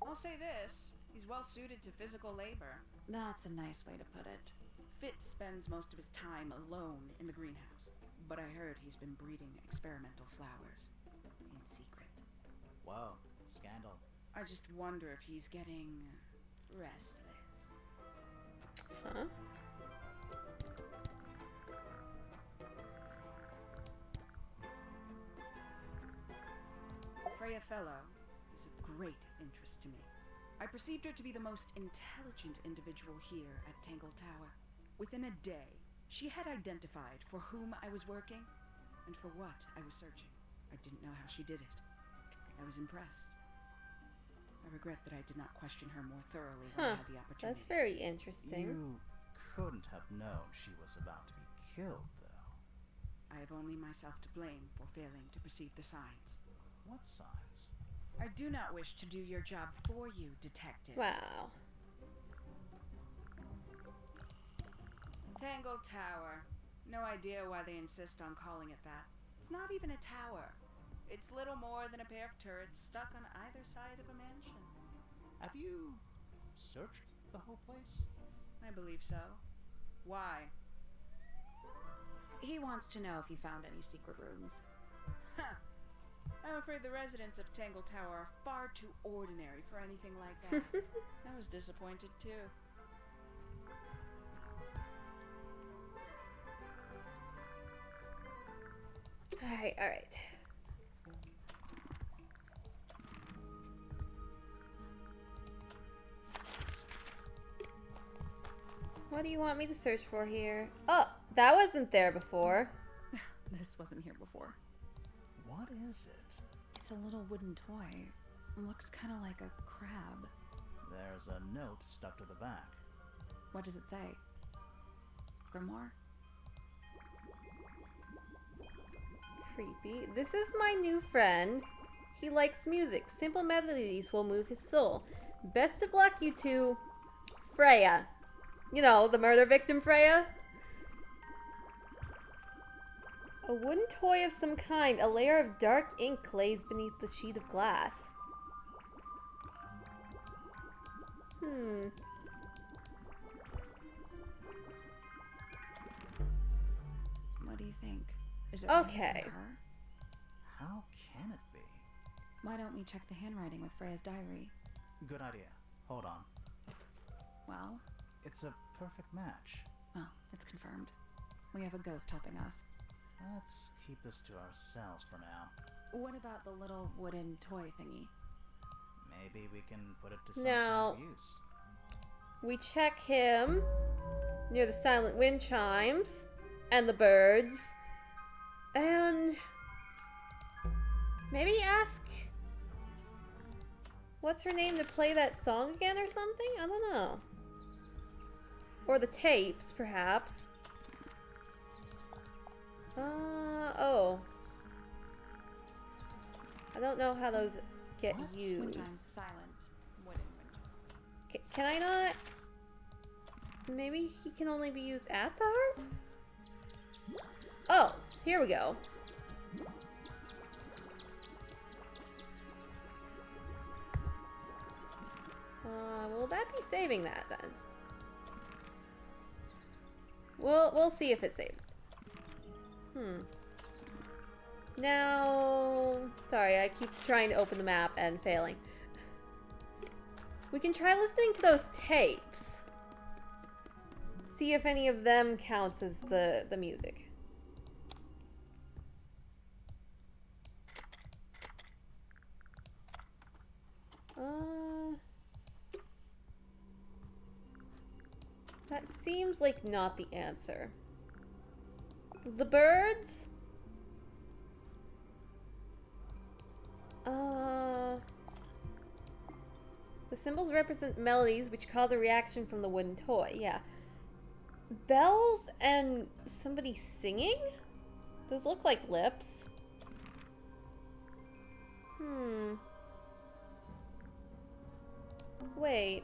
I'll say this, he's well suited to physical labor. That's a nice way to put it. Fitz spends most of his time alone in the greenhouse, but I heard he's been breeding experimental flowers in secret. Whoa, scandal. I just wonder if he's getting restless. Huh? Freya Fellow is of great interest to me. I perceived her to be the most intelligent individual here at Tangle Tower. Within a day, she had identified for whom I was working and for what I was searching. I didn't know how she did it. I was impressed. I regret that I did not question her more thoroughly when I had the opportunity. That's very interesting. You couldn't have known she was about to be killed, though. I have only myself to blame for failing to perceive the signs. What signs? I do not wish to do your job for you, Detective. Wow. Tangle Tower. No idea why they insist on calling it that. It's not even a tower. It's little more than a pair of turrets stuck on either side of a mansion. Have you searched the whole place? I believe so. Why? He wants to know if you found any secret rooms. Ha! I'm afraid the residents of Tangle Tower are far too ordinary for anything like that. I was disappointed too. Alright, alright. What do you want me to search for here? Oh, that wasn't there before. This wasn't here before. What is it? It's a little wooden toy. Looks kind of like a crab. There's a note stuck to the back. What does it say? Grimoire? Creepy. This is my new friend. He likes music. Simple melodies will move his soul. Best of luck, you two. Freya. You know, the murder victim Freya. A wooden toy of some kind. A layer of dark ink lays beneath the sheet of glass. What do you think? Is it Okay. writing from her? How can it be? Why don't we check the handwriting with Freya's diary? Good idea. Hold on. Well, It's a perfect match. oh, it's confirmed. We have a ghost helping us. Let's keep this to ourselves for now. What about the little wooden toy thingy? Maybe we can put it to some Now- kind of use. We check him near the silent wind chimes and the birds. And Maybe ask what's her name to play that song again or something? I don't know. Or the tapes, perhaps. Oh. I don't know how those get used. Wintertime's silent. Wood in winter. Can I not? Maybe he can only be used at the harp? Oh, here we go. Will that be saving that then? We'll see if it saves. Now, sorry, I keep trying to open the map and failing. We can try listening to those tapes. See if any of them counts as the music. That seems like not the answer. The birds? The symbols represent melodies which cause a reaction from the wooden toy. Yeah. Bells and somebody singing? Those look like lips. Wait.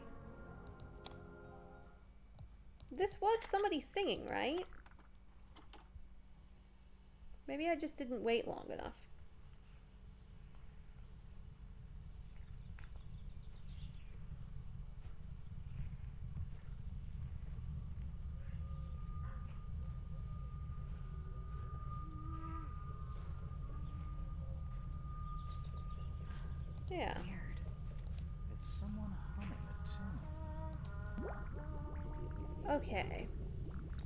This was somebody singing, right? Maybe I just didn't wait long enough. Yeah. Weird. It's someone humming a tune. Okay.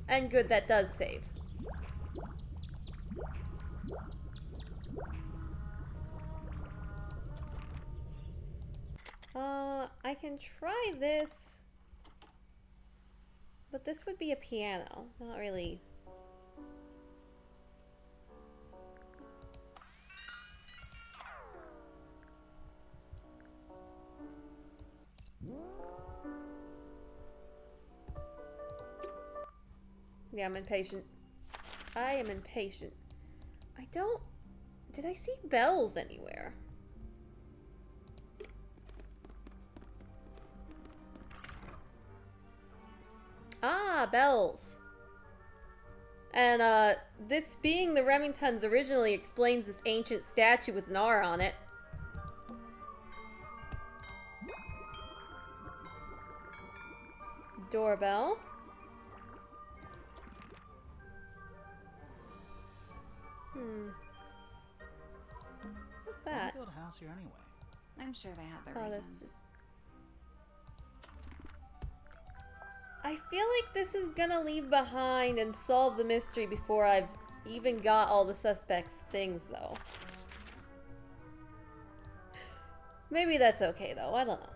And good, that does save. I can try this. But this would be a piano. Not really. Yeah, I'm impatient. I am impatient. I don't... Did I see bells anywhere? Ah, bells. And, this being the Remingtons originally explains this ancient statue with an R on it. Doorbell. What's that? Why build a house here anyway? I'm sure they have their Oh, reasons. that's just... I feel like this is gonna leave behind and solve the mystery before I've even got all the suspects' things, though. Maybe that's okay, though. I don't know.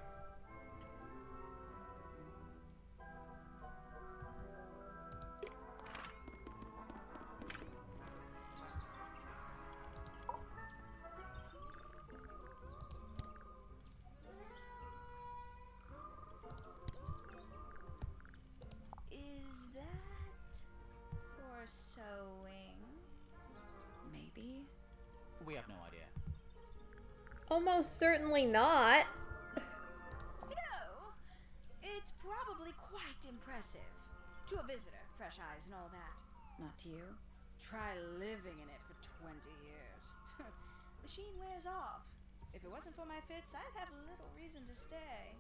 Is that for sewing? Maybe. We have no idea. Almost certainly not. You know, it's probably quite impressive. To a visitor, fresh eyes and all that. Not to you. Try living in it for 20 years. The sheen wears off. If it wasn't for my fits, I'd have little reason to stay.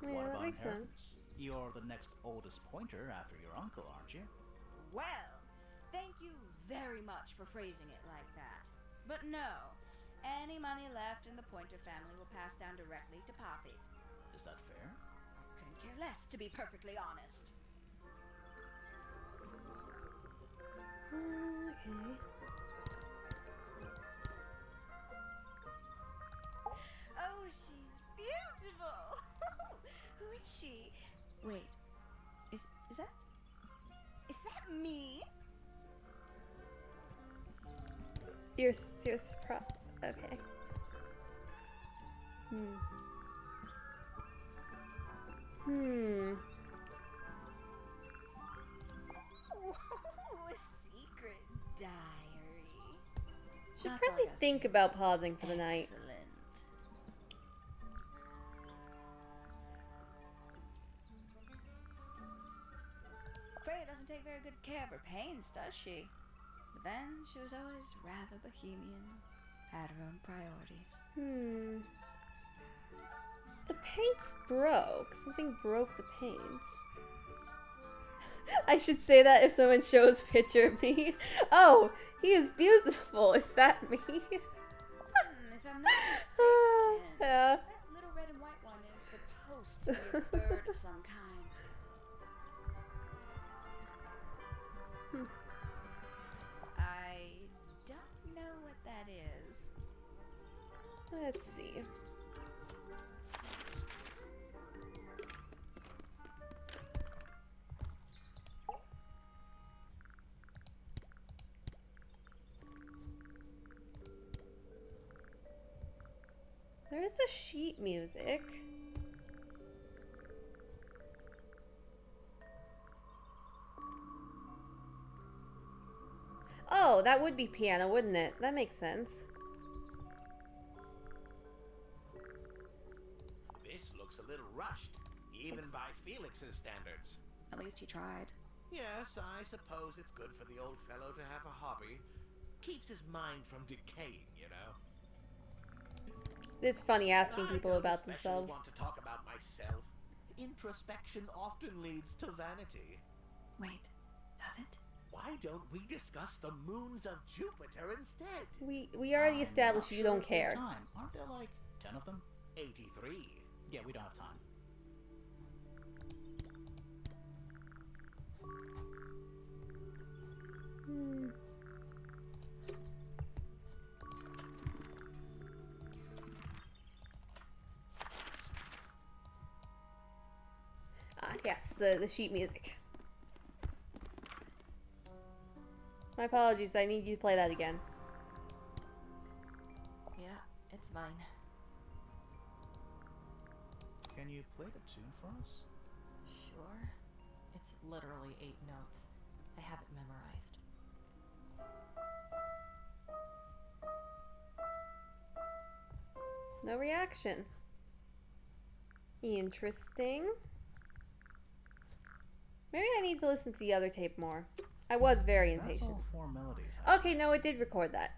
Yeah, What that about makes inheritance? You're the next oldest pointer after your uncle, aren't you? Well, thank you very much for phrasing it like that. But no, any money left in the Pointer family will pass down directly to Poppy. Is that fair? Couldn't care less, to be perfectly honest. Okay. Oh, she's beautiful! Who is she? Wait, is that me? You're surprised. Okay. Hmm. Ooh, a secret diary. Should That's all probably I gotta think do. about pausing for the night. Excellent. Freya doesn't take very good care of her paints, does she? But then she was always rather bohemian, had her own priorities. Hmm. The paints broke. Something broke the paints. I should say that if someone shows a picture of me. Oh, he is beautiful. Is that me? If I'm not mistaken, Yeah. that little red and white one is supposed to be a bird of some kind. I don't know what that is. Let's see. There is the sheet music. Oh, that would be piano, wouldn't it? That makes sense. This looks a little rushed, even by Felix's standards. At least he tried. Yes, I suppose it's good for the old fellow to have a hobby. Keeps his mind from decaying, you know. It's funny asking I people don't about especially themselves. want to talk about myself. Introspection often leads to vanity. Wait, does it? Why don't we discuss the moons of Jupiter instead? We already established you don't care. Time. Aren't there like 10 of them? 83. Yeah, we don't have time. Hmm. Ah, yes, the sheet music. My apologies, I need you to play that again. Yeah, it's mine. Can you play the tune for us? Sure. It's literally 8 notes. I have it memorized. No reaction. Interesting. Maybe I need to listen to the other tape more. I was very That's impatient. all 4 melodies. Okay, no, it did record that.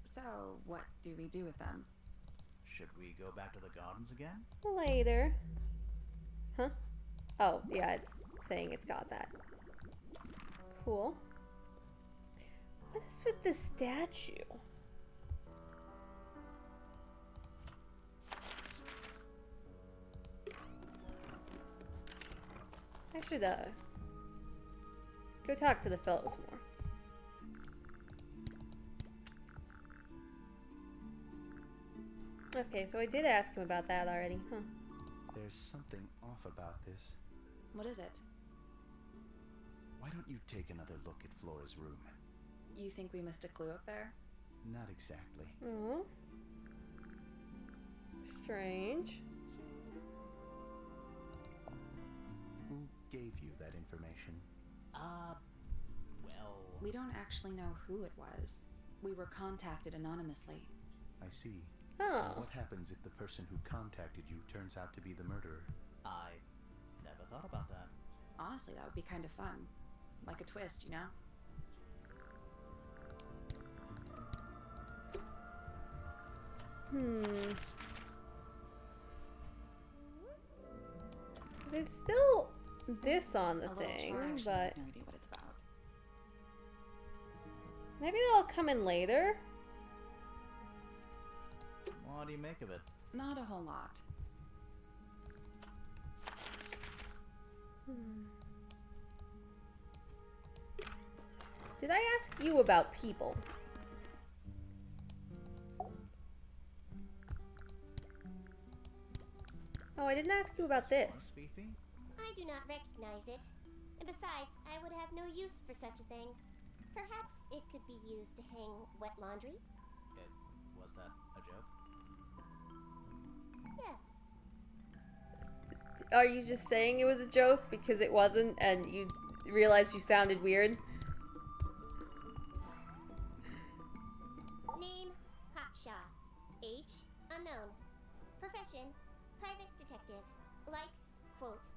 So, what do we do with them? Should we go back to the gardens again? Later. Huh? Oh, yeah, it's saying it's got that. Cool. What is with the statue? I should, go talk to the fellows more. Okay, so I did ask him about that already, huh? There's something off about this. What is it? Why don't you take another look at Flora's room? You think we missed a clue up there? Not exactly. Oh. Strange. Who gave you that information? Well... We don't actually know who it was. We were contacted anonymously. I see. Oh. And what happens if the person who contacted you turns out to be the murderer? I never thought about that. Honestly, that would be kind of fun. Like a twist, you know? There's still this on the A little thing, chore, actually. but I have no idea what it's about. maybe they'll come in later. What do you make of it? Not a whole lot. Did I ask you about people? Oh, I didn't ask you about this. Fifi? I do not recognize it. And besides, I would have no use for such a thing. Perhaps it could be used to hang wet laundry? Was that a joke? are you just saying it was a joke because it wasn't and you realized you sounded weird? Name, Hawkshaw. Age, unknown. Profession, private detective. Likes, quote,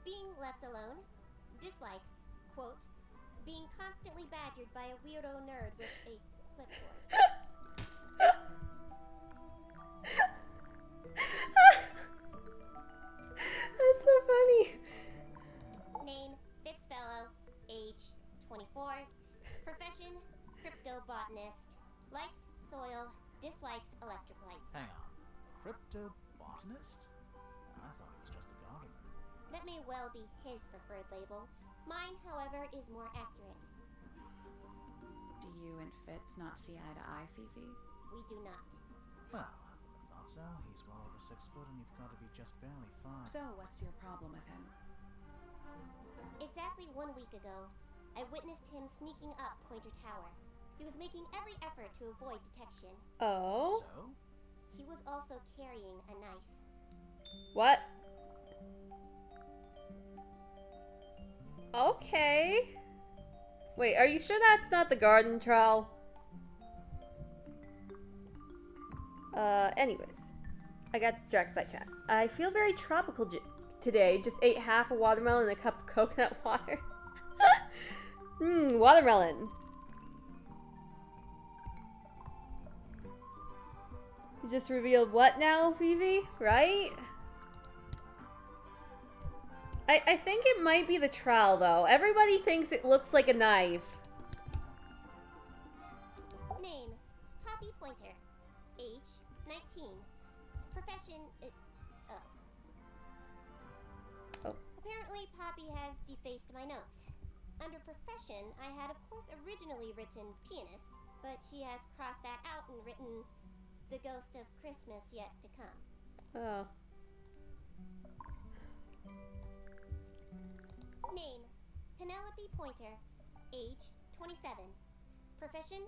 being left alone. Dislikes, quote, being constantly badgered by a weirdo nerd with a clipboard. That's so funny. Name, Fitzfellow. Age, 24. Profession, cryptobotanist. Likes, soil. Dislikes, electric lights. Hang on. Cryptobotanist? I thought he was just a gardener. That may well be his preferred label. Mine, however, is more accurate. Do you and Fitz not see eye to eye, Fifi? We do not. Well, I wouldn't have thought so. He's well over 6 foot and you've got to be just barely 5. So, what's your problem with him? Exactly 1 week ago, I witnessed him sneaking up Pointer Tower. He was making every effort to avoid detection. Oh? So? He was also carrying a knife. What? Okay. Wait, are you sure that's not the garden trowel? Anyways. I got distracted by chat. I feel very tropical today. Just ate half a watermelon and a cup of coconut water. Watermelon. You just revealed what now, Phoebe? Right? I think it might be the trowel, though. Everybody thinks it looks like a knife. Name, Poppy Pointer. Age, 19. Profession, Oh. Apparently, Poppy has defaced my notes. Under profession, I had of course originally written pianist, but she has crossed that out and written the ghost of Christmas yet to come. Oh. Name, Penelope Pointer. Age, 27. Profession,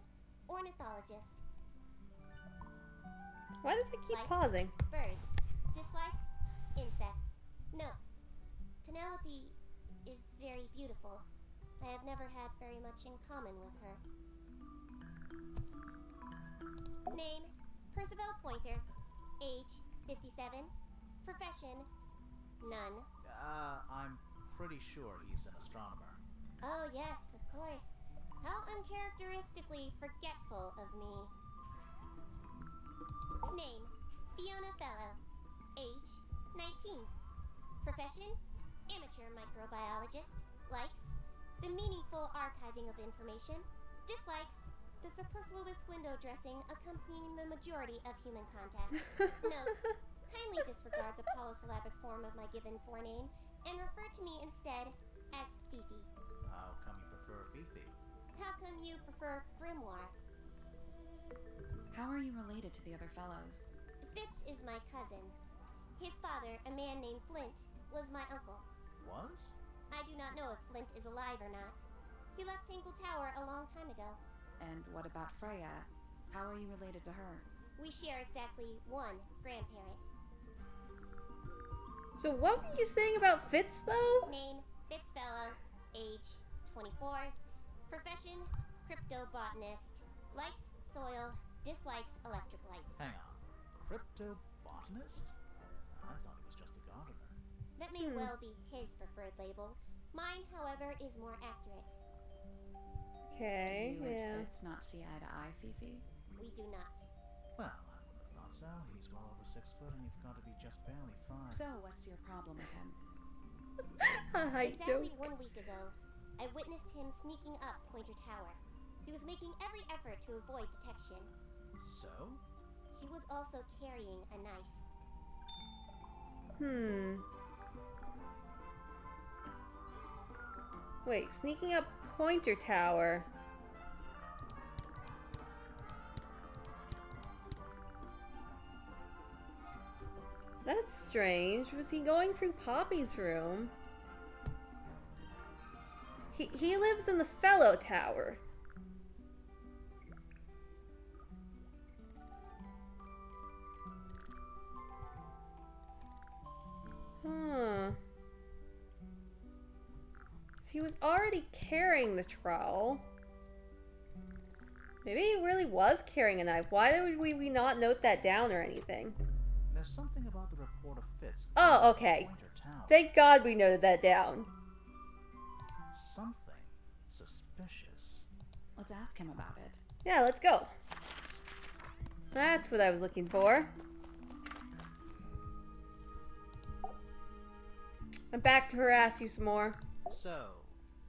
ornithologist. Why does it keep Likes, pausing? Birds. Dislikes, insects. Notes. Penelope is very beautiful. I have never had very much in common with her. Name, Percival Pointer. Age, 57. Profession, none. I'm pretty sure he's an astronomer. Oh yes, of course. How uncharacteristically forgetful of me. Name, Fiona Fellow. Age, 19. Profession, amateur microbiologist. Likes, the meaningful archiving of information. Dislikes, the superfluous window dressing accompanying the majority of human contact. Notes, kindly disregard the polysyllabic form of my given forename and refer to me instead as Fifi. How come you prefer Fifi? How come you prefer Grimoire? How are you related to the other fellows? Fitz is my cousin. His father, a man named Flint, was my uncle. Was? I do not know if Flint is alive or not. He left Tinkle Tower a long time ago. And what about Freya? How are you related to her? We share exactly one grandparent. So what were you saying about Fitz, though? Name, Fitzfellow. Age, 24. Profession, cryptobotanist. Likes, soil. Dislikes, electric lights. Hang on. Cryptobotanist? I thought he was just a gardener. That may well be his preferred label. Mine, however, is more accurate. Okay, Do you yeah. and Fitz not see eye to eye, Fifi? We do not. Well, I wouldn't have thought so. He's well over 6 foot and you've got to be just barely 5. So, what's your problem with him? Hi, Exactly joke. 1 week ago, I witnessed him sneaking up Pointer Tower. He was making every effort to avoid detection. So? He was also carrying a knife. Wait, sneaking up Pointer Tower. That's strange. Was he going through Poppy's room? He lives in the Fellow Tower. Huh. he was already carrying the trowel, maybe he really was carrying a knife. Why did we not note that down or anything? There's something about the report of Fitz. Oh, okay. Pointer Tower. Thank God we noted that down. Something suspicious. Let's ask him about it. Yeah, let's go. That's what I was looking for. I'm back to harass you some more. So,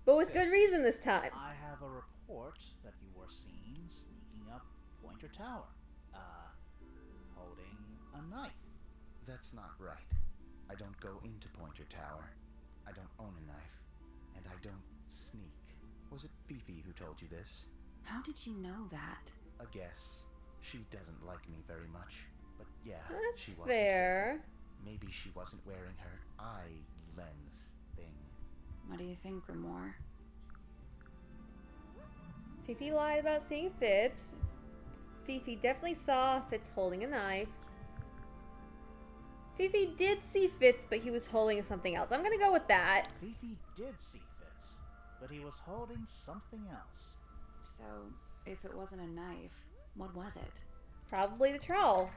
But with Fitz, good reason this time. I have a report that you were seen sneaking up Pointer Tower. Holding a knife. That's not right. I don't go into Pointer Tower. I don't own a knife. And I don't sneak. Was it Fifi who told you this? How did you know that? A guess. She doesn't like me very much. But yeah, That's she was fair. mistaken. Maybe she wasn't wearing her eye lens thing. What do you think, Grimoire? Fifi lied about seeing Fitz. Fifi definitely saw Fitz holding a knife. Fifi did see Fitz, but he was holding something else. I'm gonna go with that. Fifi did see Fitz, but he was holding something else. So, if it wasn't a knife, what was it? Probably the trowel.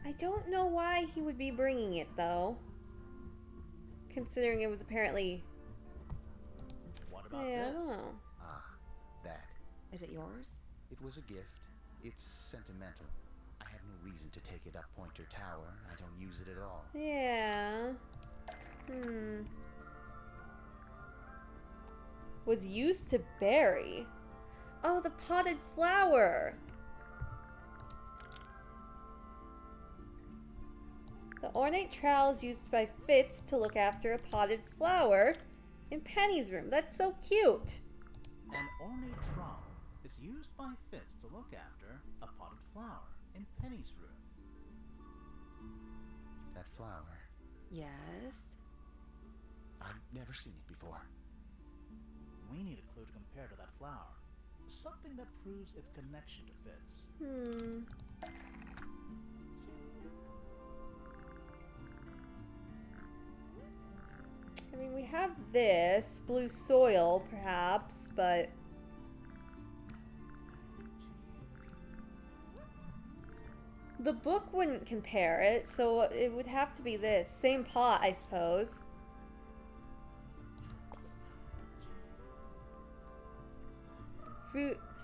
I don't know why he would be bringing it, though. Considering it was apparently... What about Yeah, I this? don't know. Ah, that. Is it yours? It was a gift. It's sentimental. I have no reason to take it up Pointer Tower. I don't use it at all. Yeah. Was used to bury. Oh, the potted flower. The ornate trowel is used by Fitz to look after a potted flower in Penny's room. That's so cute. An ornate trowel is used by Fitz to look after a potted flower in Penny's room. That flower. Yes. I've never seen it before. We need a clue to compare to that flower. Something that proves its connection to Fitz. I mean, we have this. Blue soil, perhaps, but... the book wouldn't compare it, so it would have to be this. Same pot, I suppose.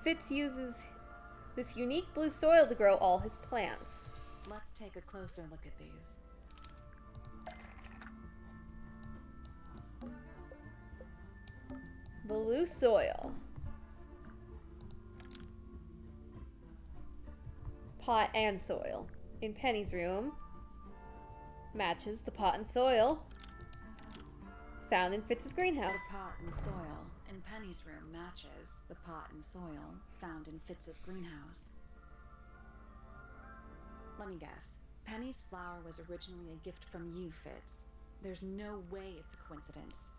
Fitz uses this unique blue soil to grow all his plants. Let's take a closer look at these. Blue soil. Pot and soil. In Penny's room. Matches the pot and soil found in Fitz's greenhouse. The pot and soil in Penny's room matches the pot and soil found in Fitz's greenhouse. Let me guess. Penny's flower was originally a gift from you, Fitz. There's no way it's a coincidence.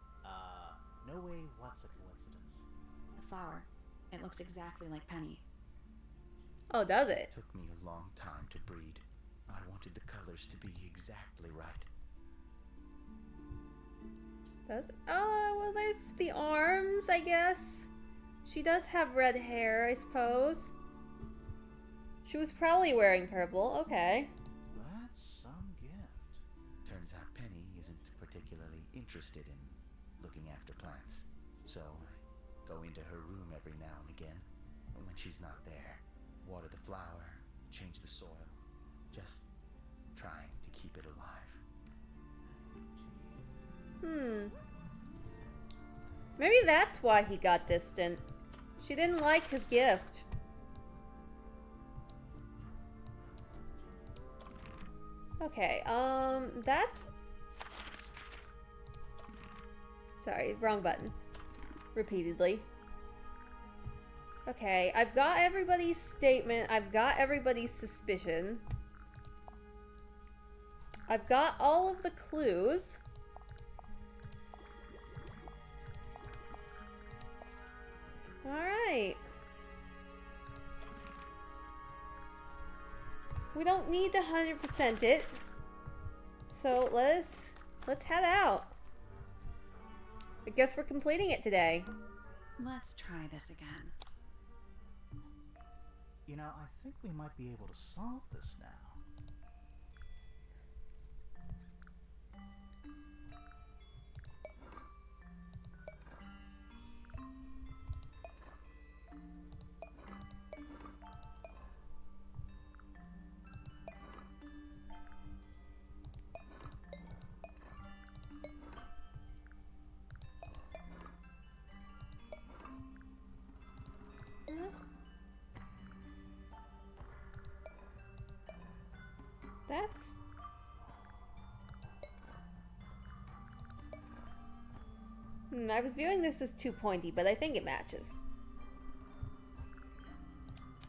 No way what's a coincidence. The flower. It looks exactly like Penny. Oh, does it? Took me a long time to breed. I wanted the colors to be exactly right. Does oh well, there's the arms, I guess. She does have red hair, I suppose. She was probably wearing purple. Okay. That's some gift. Turns out Penny isn't particularly interested in looking after plants. So I go into her room every now and again. And when she's not there, water the flower, change the soil. Just trying to keep it alive. Maybe that's why he got distant. She didn't like his gift. Okay, that's... sorry, wrong button. Repeatedly. Okay, I've got everybody's statement. I've got everybody's suspicion. I've got all of the clues. Alright. We don't need to 100% it. So let's let's head out. I guess we're completing it today. Let's try this again. You know, I think we might be able to solve this now. That's... I was viewing this as too pointy, but I think it matches.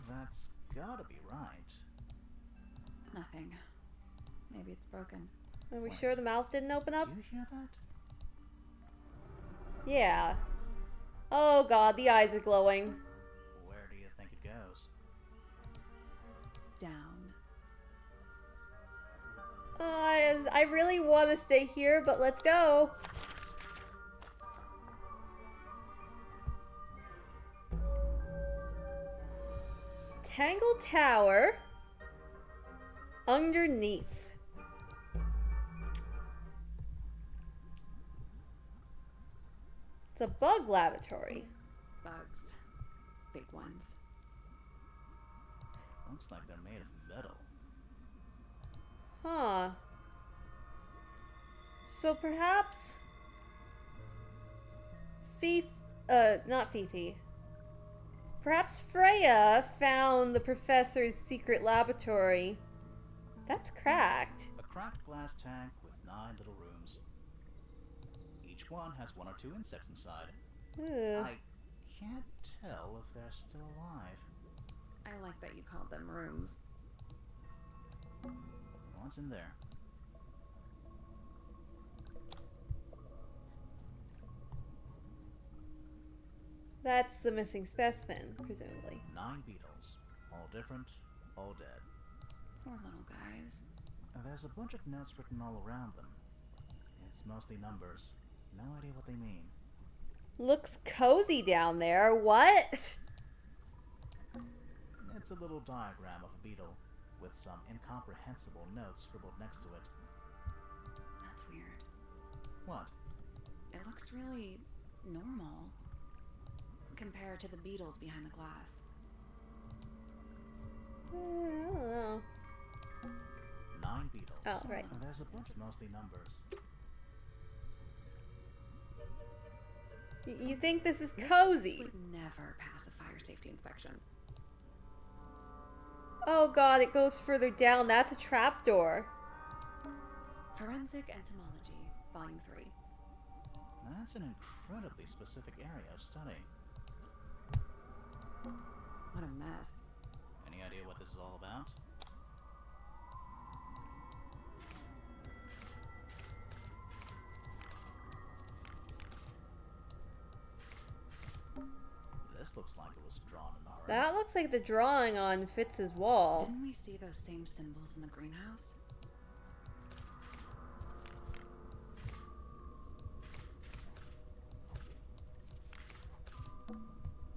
That's gotta be right. Nothing. Maybe it's broken. Are we sure the mouth didn't open up? Did you hear that? Yeah. Oh god, the eyes are glowing. Where do you think it goes? Down. I really want to stay here, but let's go. Tangle Tower. Underneath. It's a bug laboratory. Bugs. Big ones. Looks like they're made of metal. Huh. So perhaps not Fifi. Perhaps Freya found the professor's secret laboratory. That's cracked. A cracked glass tank with 9 little rooms. Each one has 1 or 2 insects inside. Ooh. I can't tell if they're still alive. I like that you called them rooms. What's in there? That's the missing specimen, presumably. 9 beetles. All different, all dead. Poor little guys. There's a bunch of notes written all around them. It's mostly numbers. No idea what they mean. Looks cozy down there. What? It's a little diagram of a beetle, with some incomprehensible notes scribbled next to it. That's weird. What? It looks really normal compared to the beetles behind the glass. I don't know. 9 beetles. Oh, right. There's a bunch, mostly numbers. You think this is This cozy? would never pass a fire safety inspection. Oh god, it goes further down. That's a trapdoor. Forensic Entomology, Volume 3. That's an incredibly specific area of study. What a mess. Any idea what this is all about? This looks like it was drawn in a hurry. That looks like the drawing on Fitz's wall. Didn't we see those same symbols in the greenhouse?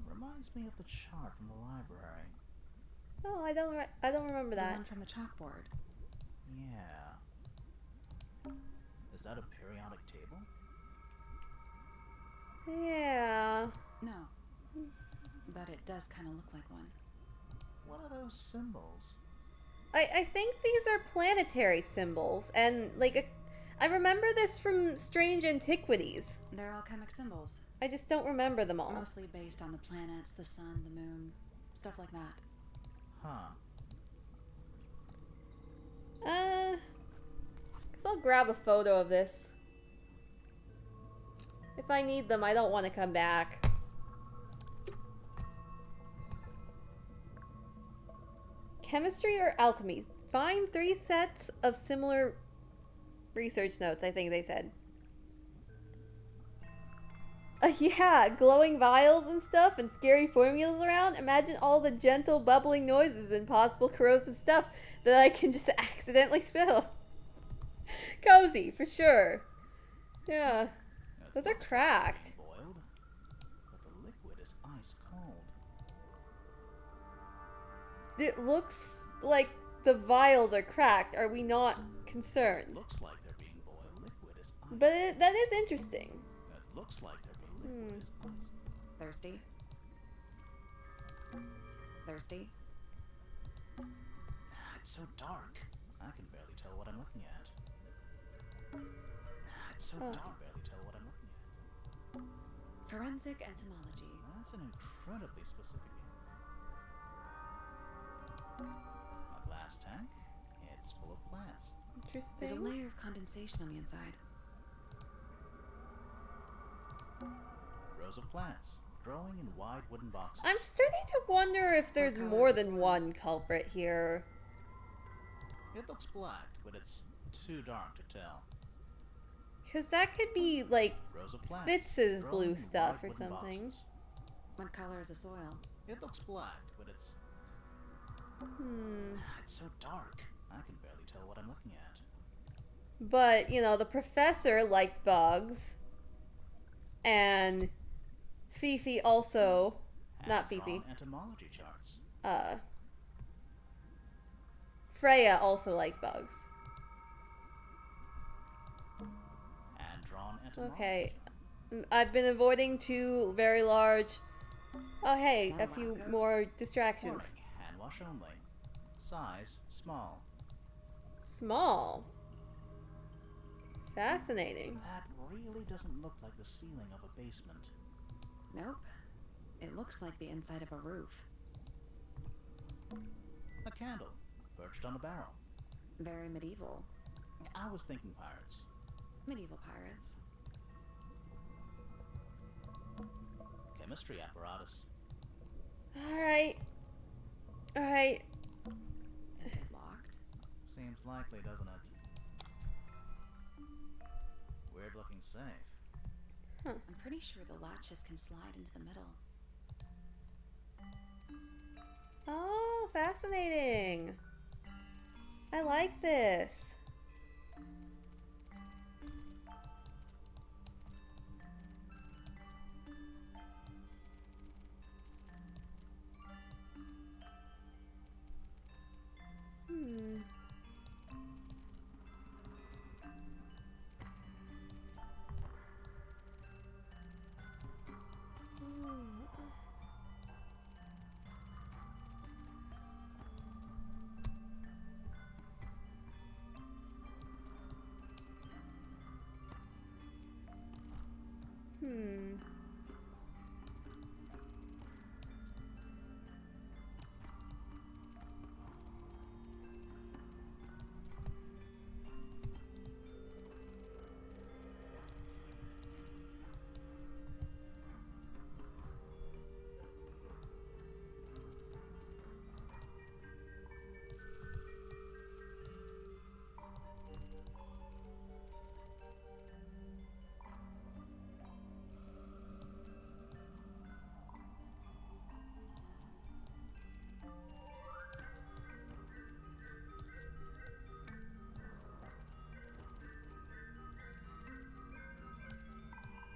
Reminds me of the chart from the library. Oh, I don't remember The that. one from the chalkboard. Yeah. Is that a periodic table? Yeah. No. But it does kind of look like one. What are those symbols? I think these are planetary symbols, and I remember this from Strange Antiquities. They're alchemic symbols. I just don't remember them all. Mostly based on the planets, the sun, the moon, stuff like that. Huh. Guess I'll grab a photo of this. If I need them, I don't want to come back. Chemistry or alchemy? Find 3 sets of similar research notes, I think they said. Yeah, glowing vials and stuff and scary formulas around. Imagine all the gentle bubbling noises and possible corrosive stuff that I can just accidentally spill. Cozy, for sure. Yeah. It Those are looks like cracked. being boiled, but the liquid is ice cold. It looks like the vials are cracked. Are we not It concerned? looks like they're being boiled. Liquid is ice. But that is interesting. It looks like that the liquid is ice. Thirsty? Thirsty? It's so dark. I can barely tell what I'm looking at. It's so dark. I can barely tell what I'm looking at. Forensic entomology. That's an incredibly specific name. A glass tank. It's full of plants. There's a Interesting. layer of condensation on the inside. Rows of plants growing in wide wooden boxes. I'm starting to wonder if there's color more is this than one? one culprit here. It looks black, but it's too dark to tell. Because that could be, like, Rows of plants Fitz's growing blue in stuff wide or wooden something. boxes. What color is the soil? It looks black, but it's it's so dark. I can barely tell what I'm looking at. But, you know, the professor liked bugs. And Fifi also, not Hand-drawn Fifi, entomology charts. Freya also liked bugs. And drawn entomology. Okay. I've been avoiding two very large... Oh, hey, Is that a a few lab coat? more distractions. Pouring, hand wash only. Size small. Small. Fascinating. That really doesn't look like the ceiling of a basement. Nope. It looks like the inside of a roof. A candle perched on a barrel. Very medieval. I was thinking pirates. Medieval pirates. Chemistry apparatus. Alright. Alright. Is it locked? Seems likely, doesn't it? Weird looking safe. I'm pretty sure the latches can slide into the middle. Oh, fascinating. I like this. Hmm. Hmm.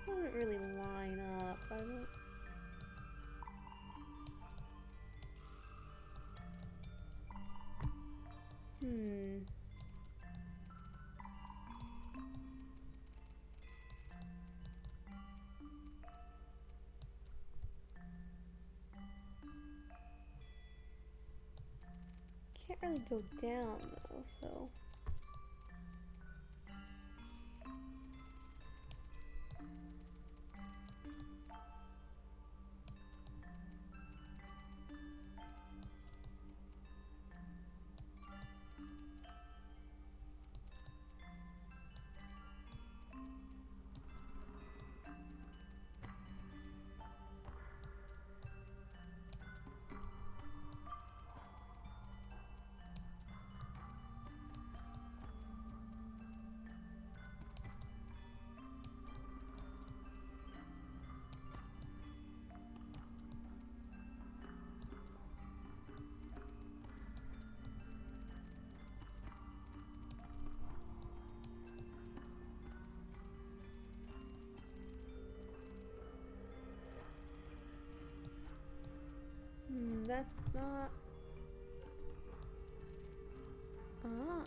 Doesn't really line up. I don't. Hmm. Can't really go down though, so. that's not... Ah.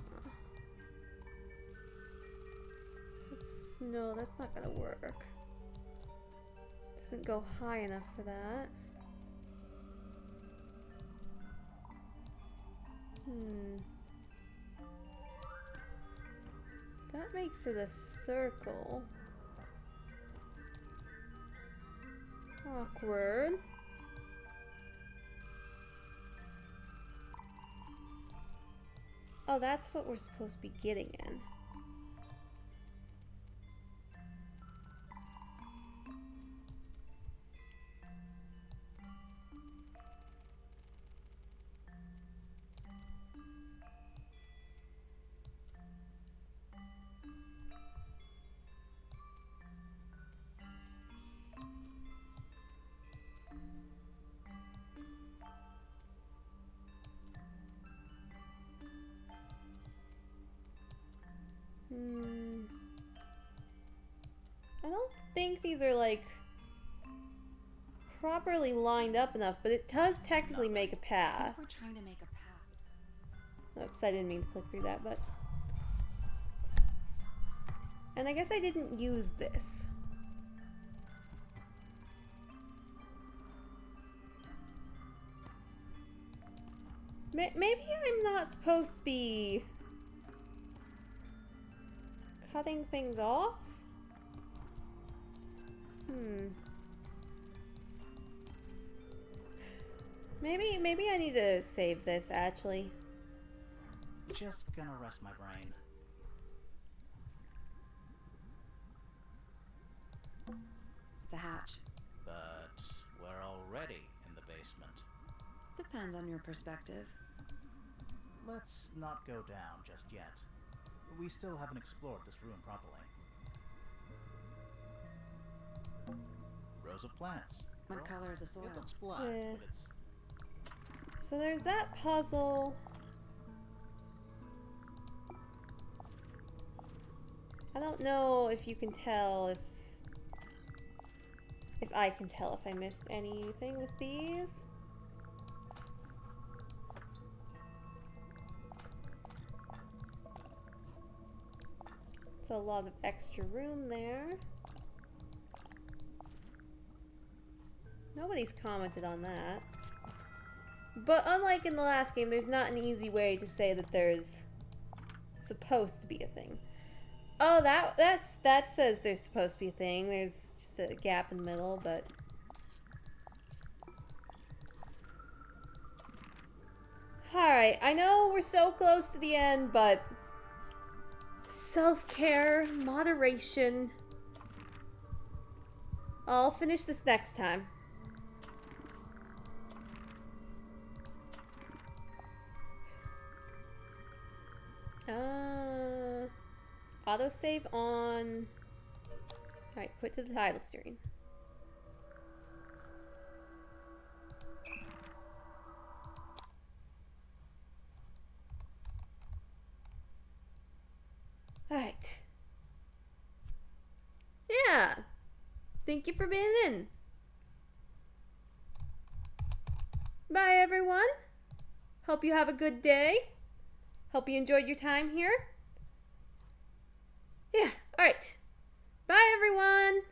No, that's not gonna work. Doesn't go high enough for that. That makes it a circle. Awkward. Oh, that's what we're supposed to be getting in. I don't think these are like properly lined up enough, but it does technically make a I path. think we're trying to make a path. Oops, I didn't mean to click through that, but... And I guess I didn't use this. Maybe I'm not supposed to be cutting things off? Maybe I need to save this, actually. Just gonna rest my brain. It's a hatch. But we're already in the basement. Depends on your perspective. Let's not go down just yet. We still haven't explored this room properly. Rows of plants. What color is the soil? It looks black, Yeah. but it's... So there's that puzzle. I don't know if you can tell if I can tell if I missed anything with these. It's a lot of extra room there. Nobody's commented on that. But unlike in the last game, there's not an easy way to say that there's supposed to be a thing. Oh, that says there's supposed to be a thing. There's just a gap in the middle, but... Alright, I know we're so close to the end, but... Self-care, moderation... I'll finish this next time. Autosave on... Alright, quit to the title screen. Alright. Yeah. Thank you for being in. Bye, everyone. Hope you have a good day. Hope you enjoyed your time here. Yeah, alright. Bye, everyone.